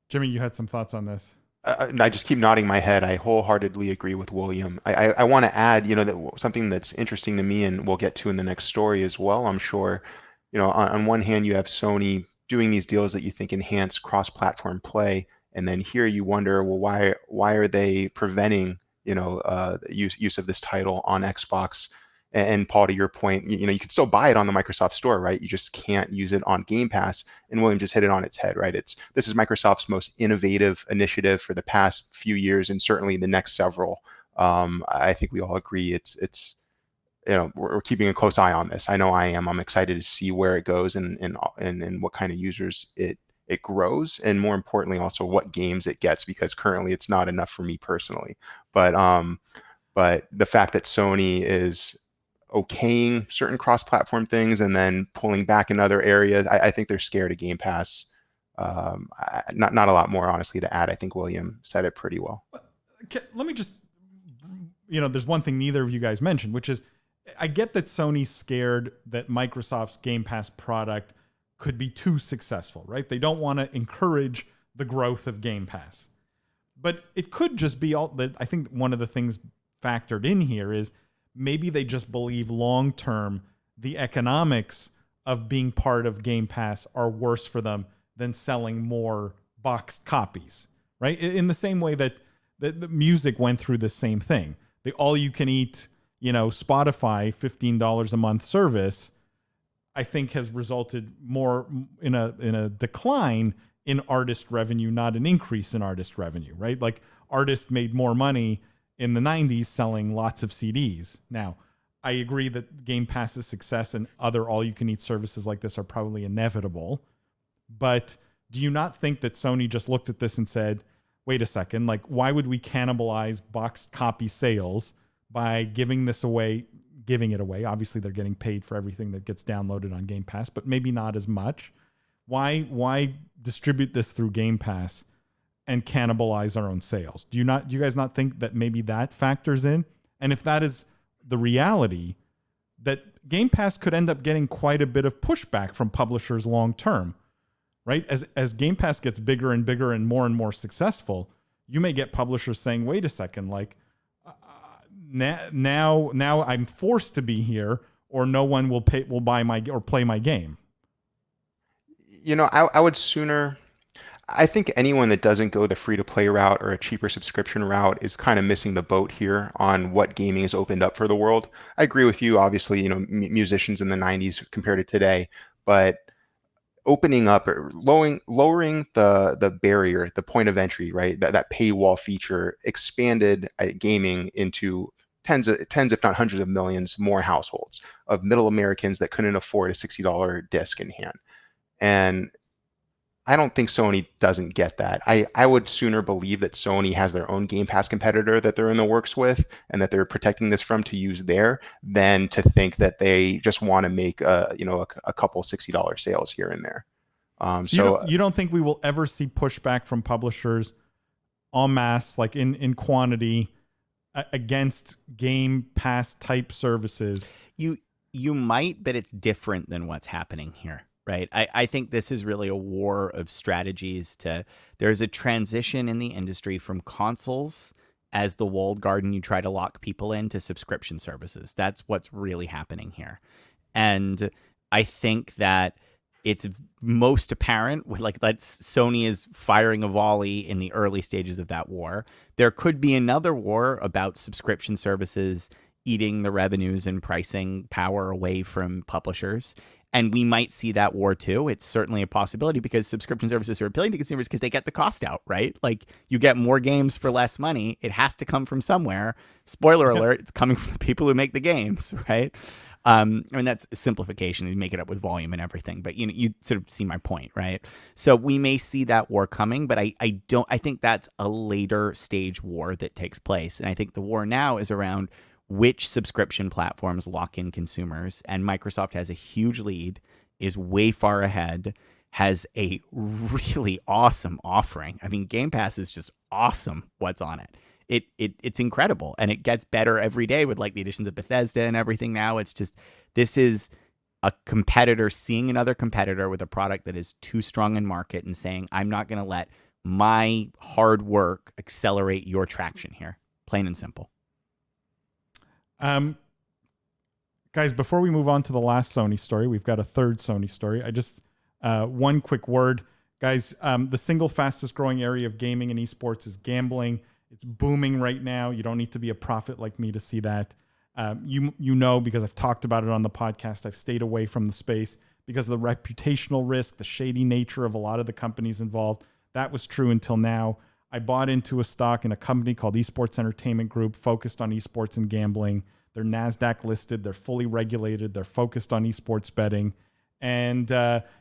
Jimmy, you had some thoughts on this. I just keep nodding my head. I wholeheartedly agree with William. I want to add, that something that's interesting to me, and we'll get to in the next story as well, I'm sure. On one hand, you have Sony doing these deals that you think enhance cross-platform play, And then here you wonder, well, why are they preventing, use of this title on Xbox? And Paul, to your point, you can still buy it on the Microsoft Store, right? You just can't use it on Game Pass. And William just hit it on its head, right? This is Microsoft's most innovative initiative for the past few years, and certainly the next several. I think we all agree it's we're keeping a close eye on this. I know I am. I'm excited to see where it goes and what kind of users it grows, and more importantly, also what games it gets, because currently it's not enough for me personally. But the fact that Sony is okaying certain cross-platform things and then pulling back in other areas, I think they're scared of Game Pass. Not a lot more, honestly, to add. I think William said it pretty well. Let me just, there's one thing neither of you guys mentioned, which is I get that Sony's scared that Microsoft's Game Pass product could be too successful, right? They don't want to encourage the growth of Game Pass. But it could just be all that. I think one of the things factored in here is maybe they just believe long-term the economics of being part of Game Pass are worse for them than selling more boxed copies, right? In the same way that the music went through the same thing. The all-you-can-eat, Spotify $15 a month service, I think has resulted more in a decline in artist revenue, not an increase in artist revenue, right? Like artists made more money in the 90s selling lots of CDs. Now, I agree that Game Pass's success and other all-you-can-eat services like this are probably inevitable. But do you not think that Sony just looked at this and said, wait a second, like, why would we cannibalize boxed copy sales by giving it away? Obviously, they're getting paid for everything that gets downloaded on Game Pass, but maybe not as much. Why distribute this through Game Pass and cannibalize our own sales? Do you guys not think that maybe that factors in? And if that is the reality, that Game Pass could end up getting quite a bit of pushback from publishers long term, right? As Game Pass gets bigger and bigger and more successful, you may get publishers saying, wait a second, like now I'm forced to be here, or no one will buy my or play my game. I would sooner. I think anyone that doesn't go the free-to-play route or a cheaper subscription route is kind of missing the boat here on what gaming has opened up for the world. I agree with you, obviously, musicians in the 90s compared to today, but opening up or lowering the barrier, the point of entry, right? That paywall feature expanded gaming into tens, if not hundreds of millions more households of middle Americans that couldn't afford a $60 disc in hand. And I don't think Sony doesn't get that. I would sooner believe that Sony has their own Game Pass competitor that they're in the works with and that they're protecting this from to use there, than to think that they just want to make a couple $60 sales here and there. So you don't think we will ever see pushback from publishers en masse, like in quantity, against Game Pass type services? You might, but it's different than what's happening here. Right. I think this is really a war of strategies. There's a transition in the industry from consoles as the walled garden you try to lock people in, to subscription services. That's what's really happening here. And I think that it's most apparent, like Sony is firing a volley in the early stages of that war. There could be another war about subscription services eating the revenues and pricing power away from publishers. And we might see that war too. It's certainly a possibility, because subscription services are appealing to consumers because they get the cost out, right? Like, you get more games for less money. It has to come from somewhere. Spoiler alert, it's coming from the people who make the games, right? I mean, that's a simplification. You make it up with volume and everything, but you sort of see my point, right? So we may see that war coming, but I think that's a later stage war that takes place. And I think the war now is around which subscription platforms lock in consumers, and Microsoft has a huge lead, is way far ahead, has a really awesome offering. I mean, Game Pass is just awesome what's on it. It's incredible, and it gets better every day with like the additions of Bethesda and everything now. It's just, this is a competitor seeing another competitor with a product that is too strong in market and saying, I'm not going to let my hard work accelerate your traction here. Plain and simple. Guys, before we move on to the last Sony story, we've got a third Sony story. I just, one quick word. Guys, the single fastest growing area of gaming and esports is gambling. It's booming right now. You don't need to be a prophet like me to see that. You know, because I've talked about it on the podcast, I've stayed away from the space because of the reputational risk, the shady nature of a lot of the companies involved. That was true until now. I bought into a stock in a company called Esports Entertainment Group, focused on esports and gambling. They're NASDAQ listed. They're fully regulated. They're focused on esports betting. And,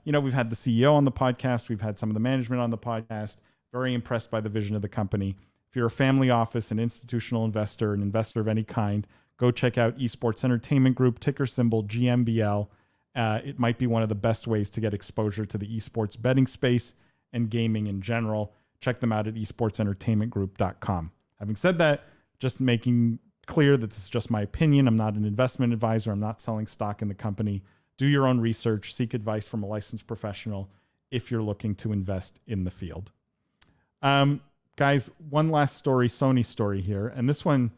we've had the CEO on the podcast. We've had some of the management on the podcast. Very impressed by the vision of the company. If you're a family office, an institutional investor, an investor of any kind, go check out Esports Entertainment Group, ticker symbol GMBL. It might be one of the best ways to get exposure to the esports betting space and gaming in general. Check them out at esportsentertainmentgroup.com. Having said that, just making clear that this is just my opinion. I'm not an investment advisor. I'm not selling stock in the company. Do your own research. Seek advice from a licensed professional if you're looking to invest in the field. Guys, one last story, Sony story here. And this one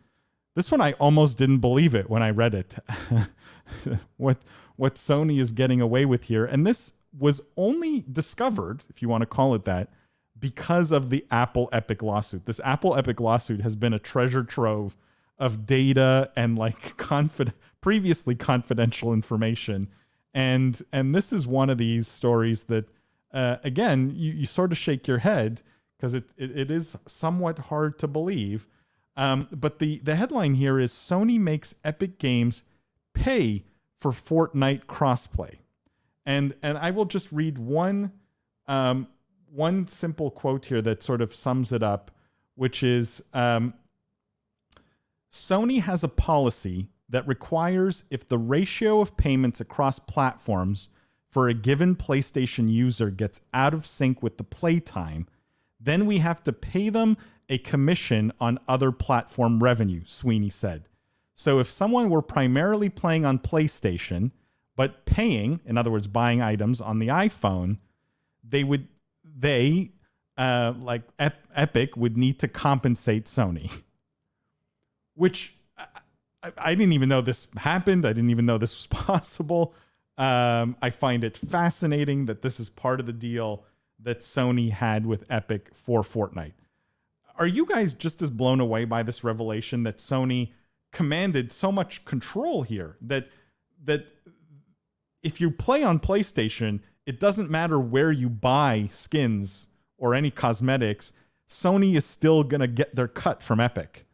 I almost didn't believe it when I read it. What Sony is getting away with here. And this was only discovered, if you want to call it that, because of the Apple Epic lawsuit. This Apple Epic lawsuit has been a treasure trove of data and previously confidential information. And this is one of these stories that, again, you sort of shake your head because it is somewhat hard to believe. But the headline here is Sony makes Epic Games pay for Fortnite crossplay. And I will just read one simple quote here that sort of sums it up, which is Sony has a policy that requires if the ratio of payments across platforms for a given PlayStation user gets out of sync with the playtime, then we have to pay them a commission on other platform revenue, Sweeney said. So if someone were primarily playing on PlayStation, but paying, in other words, buying items on the iPhone, Epic would need to compensate Sony. Which I didn't even know this happened. I didn't even know this was possible. I find it fascinating that this is part of the deal that Sony had with Epic for Fortnite. Are you guys just as blown away by this revelation that Sony commanded so much control here that if you play on PlayStation, it doesn't matter where you buy skins or any cosmetics, Sony is still going to get their cut from Epic?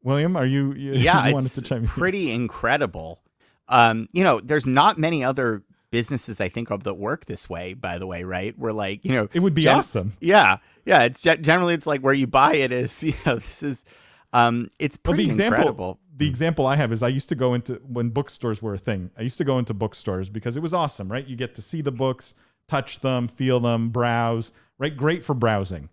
William, are you wanted to chime in? Pretty incredible. There's not many other businesses I think of that work this way, by the way, right? Where it would be awesome. Yeah. It's generally it's like where you buy it is, this is, it's pretty incredible. The example I have is I used to go into, when bookstores were a thing, I used to go into bookstores because it was awesome, right? You get to see the books, touch them, feel them, browse, right? Great for browsing.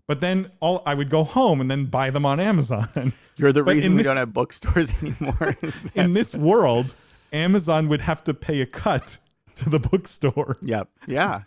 But then I would go home and then buy them on Amazon. You're the reason we don't have bookstores anymore. In this world, Amazon would have to pay a cut to the bookstore. Yep. Yeah.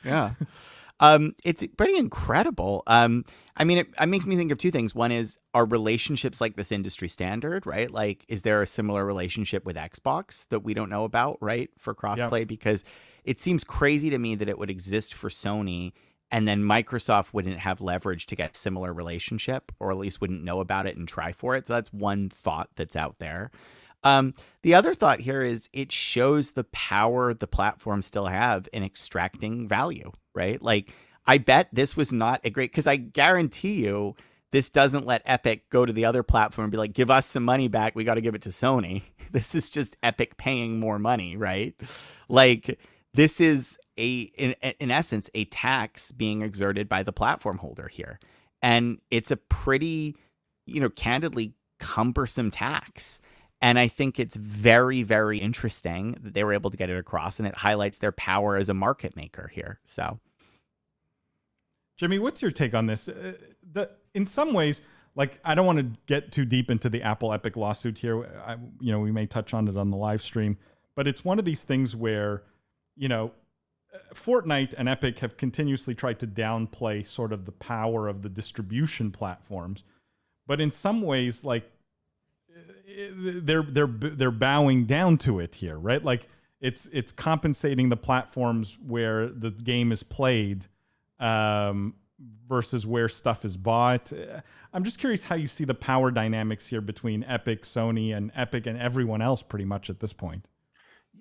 It's pretty incredible. It makes me think of two things. One is, are relationships like this industry standard, right? Like, is there a similar relationship with Xbox that we don't know about, right? For crossplay? Yep. Because it seems crazy to me that it would exist for Sony and then Microsoft wouldn't have leverage to get similar relationship, or at least wouldn't know about it and try for it. So that's one thought that's out there. The other thought here is it shows the power the platforms still have in extracting value, right? Like, I bet this was not a great, because I guarantee you this doesn't let Epic go to the other platform and be like, give us some money back. We got to give it to Sony. This is just Epic paying more money, right? Like, this is in essence, a tax being exerted by the platform holder here. And it's a pretty, candidly cumbersome tax. And I think it's very, very interesting that they were able to get it across, and it highlights their power as a market maker here. So, Jimmy, what's your take on this? In some ways, I don't want to get too deep into the Apple Epic lawsuit here. We may touch on it on the live stream, but it's one of these things where, Fortnite and Epic have continuously tried to downplay sort of the power of the distribution platforms, but in some ways, they're bowing down to it here, right? Like, it's compensating the platforms where the game is played versus where stuff is bought. I'm just curious how you see the power dynamics here between Epic, Sony, and Epic and everyone else pretty much at this point.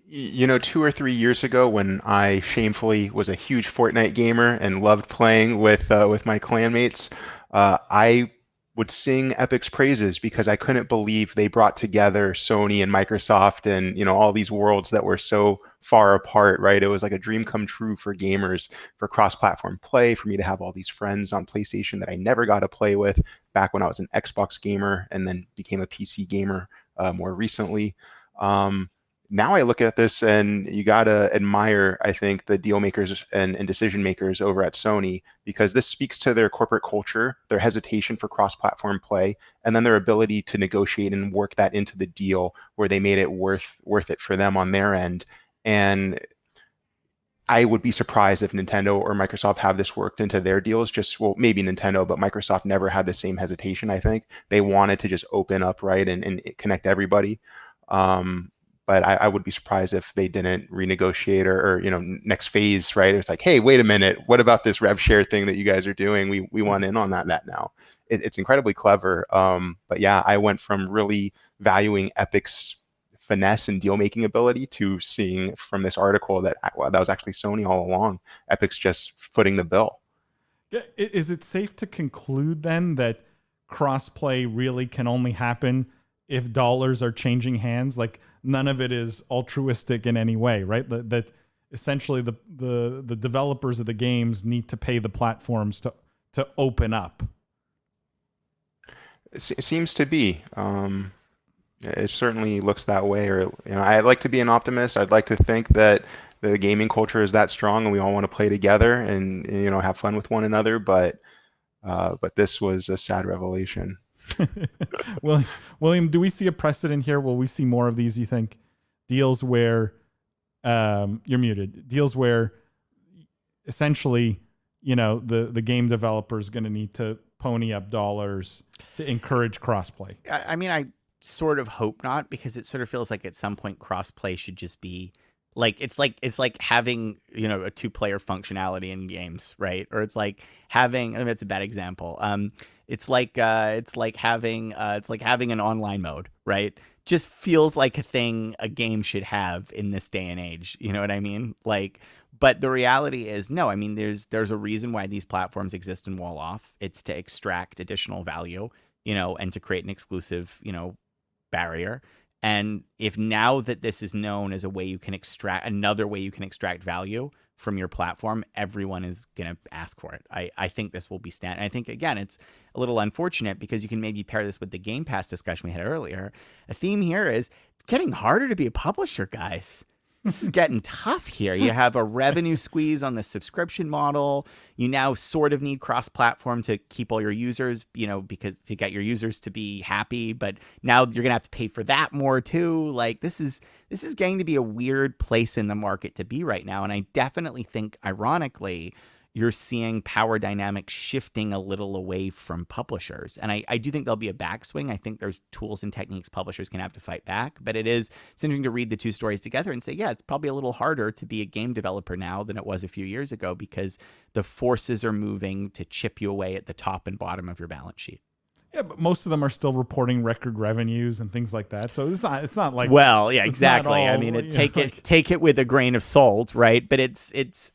2 or 3 years ago, when I shamefully was a huge Fortnite gamer and loved playing with my clanmates, I would sing Epic's praises because I couldn't believe they brought together Sony and Microsoft and all these worlds that were so far apart, right? It was like a dream come true for gamers, for cross-platform play, for me to have all these friends on PlayStation that I never got to play with back when I was an Xbox gamer and then became a PC gamer more recently. Now I look at this and you gotta admire, I think, the deal makers and decision makers over at Sony, because this speaks to their corporate culture, their hesitation for cross-platform play, and then their ability to negotiate and work that into the deal where they made it worth it for them on their end. And I would be surprised if Nintendo or Microsoft have this worked into their deals. Well, maybe Nintendo, but Microsoft never had the same hesitation, I think. They wanted to just open up, right, and connect everybody. But I would be surprised if they didn't renegotiate or next phase, right? It's like, hey, wait a minute, what about this rev share thing that you guys are doing? We want in on that now. It's incredibly clever. But yeah, I went from really valuing Epic's finesse and deal making ability to seeing from this article that was actually Sony all along. Epic's just footing the bill. Is it safe to conclude then that crossplay really can only happen if dollars are changing hands? Like, none of it is altruistic in any way, right? That essentially the developers of the games need to pay the platforms to open up. It seems to be. It certainly looks that way. Or I'd like to be an optimist. I'd like to think that the gaming culture is that strong and we all want to play together and have fun with one another. But this was a sad revelation. William, do we see a precedent here? Will we see more of these, you think? Deals where you're muted. Deals where essentially, the game developer is going to need to pony up dollars to encourage crossplay. I mean, I sort of hope not, because it sort of feels like at some point crossplay should just be it's like having a 2-player functionality in games, right? Or it's like having, it's a bad example. It's like having an online mode, right? Just feels like a thing a game should have in this day and age. You know what I mean? But the reality is, no. I mean, there's a reason why these platforms exist and wall off. It's to extract additional value, and to create an exclusive, barrier. And if now that this is known as another way you can extract value from your platform, everyone is going to ask for it. I think this will be standard. I think, again, it's a little unfortunate because you can maybe pair this with the Game Pass discussion we had earlier. A theme here is it's getting harder to be a publisher, guys. This is getting tough here. You have a revenue squeeze on the subscription model. You now sort of need cross-platform to keep all your users, because to get your users to be happy. But now you're gonna have to pay for that more too. This is going to be a weird place in the market to be right now. And I definitely think, ironically, you're seeing power dynamics shifting a little away from publishers. And I do think there'll be a backswing. I think there's tools and techniques publishers can have to fight back. But it's interesting to read the two stories together and say, yeah, it's probably a little harder to be a game developer now than it was a few years ago, because the forces are moving to chip you away at the top and bottom of your balance sheet. Yeah, but most of them are still reporting record revenues and things like that. So it's not like, well, yeah, exactly. All, I mean, take it with a grain of salt, right? But it's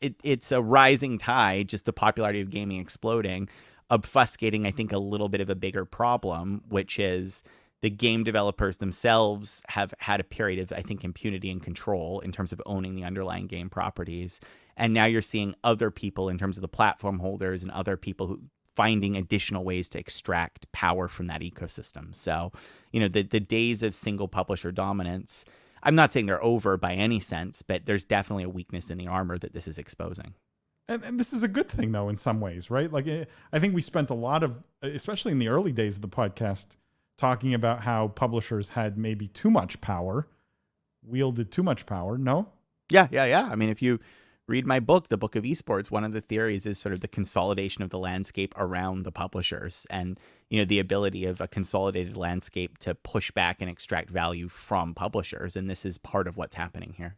a rising tide, just the popularity of gaming exploding, obfuscating, I think, a little bit of a bigger problem, which is the game developers themselves have had a period of, I think, impunity and control in terms of owning the underlying game properties. And now you're seeing other people in terms of the platform holders and other people who finding additional ways to extract power from that ecosystem. So, the days of single publisher dominance, I'm not saying they're over by any sense, but there's definitely a weakness in the armor that this is exposing. And this is a good thing, though, in some ways, right? I think we spent a lot of, especially in the early days of the podcast, talking about how publishers had maybe too much power, wielded too much power. No? Yeah. I mean, if you read my book, The Book of Esports, one of the theories is sort of the consolidation of the landscape around the publishers and, the ability of a consolidated landscape to push back and extract value from publishers. And this is part of what's happening here.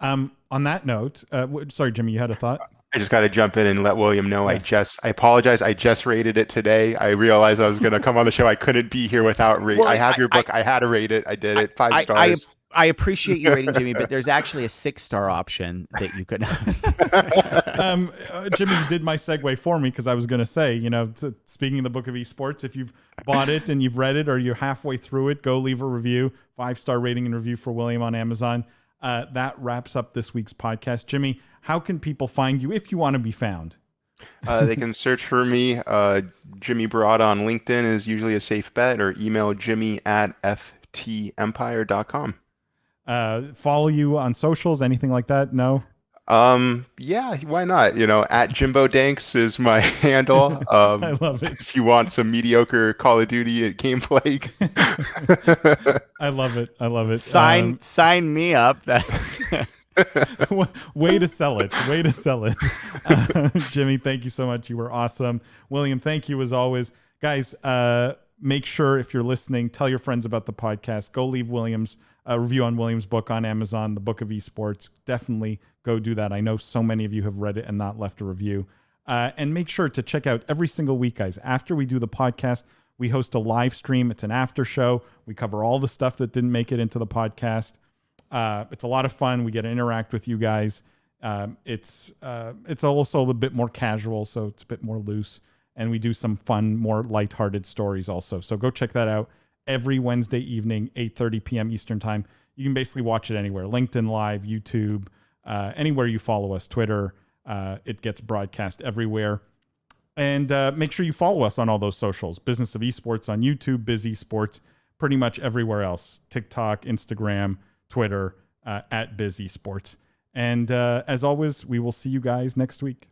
On that note, sorry, Jimmy, you had a thought? I just got to jump in and let William know. Yeah. I apologize. I just rated it today. I realized I was going to come on the show. I couldn't be here without rate. Well, I have your book. I had to rate it. I did it. 5 I, stars. I appreciate you rating Jimmy, but there's actually a 6-star option that you could. Jimmy, you did my segue for me because I was going to say, speaking of the Book of Esports, if you've bought it and you've read it or you're halfway through it, go leave a review, 5-star rating and review for William on Amazon. That wraps up this week's podcast. Jimmy, how can people find you if you want to be found? They can search for me. Jimmy Baratta on LinkedIn is usually a safe bet, or email jimmy@ftempire.com. Follow you on socials, anything like that? No? Yeah, why not? At Jimbo Danks is my handle. I love it. If you want some mediocre Call of Duty gameplay. I love it. I love it. Sign me up. That's way to sell it. Way to sell it. Jimmy, thank you so much. You were awesome. William, thank you as always. Guys, make sure if you're listening, tell your friends about the podcast. Go leave William's review on William's book on Amazon, The Book of Esports. Definitely go do that. I know so many of you have read it and not left a review. And make sure to check out every single week, guys. After we do the podcast, we host a live stream. It's an after show. We cover all the stuff that didn't make it into the podcast. It's a lot of fun. We get to interact with you guys. It's also a bit more casual, so it's a bit more loose. And we do some fun, more lighthearted stories also. So go check that out every Wednesday evening, 8:30 p.m. Eastern time. You can basically watch it anywhere. LinkedIn Live, YouTube, anywhere you follow us, Twitter. It gets broadcast everywhere. And make sure you follow us on all those socials. Business of Esports on YouTube, Biz Esports, pretty much everywhere else. TikTok, Instagram, Twitter, at Biz Esports. And as always, we will see you guys next week.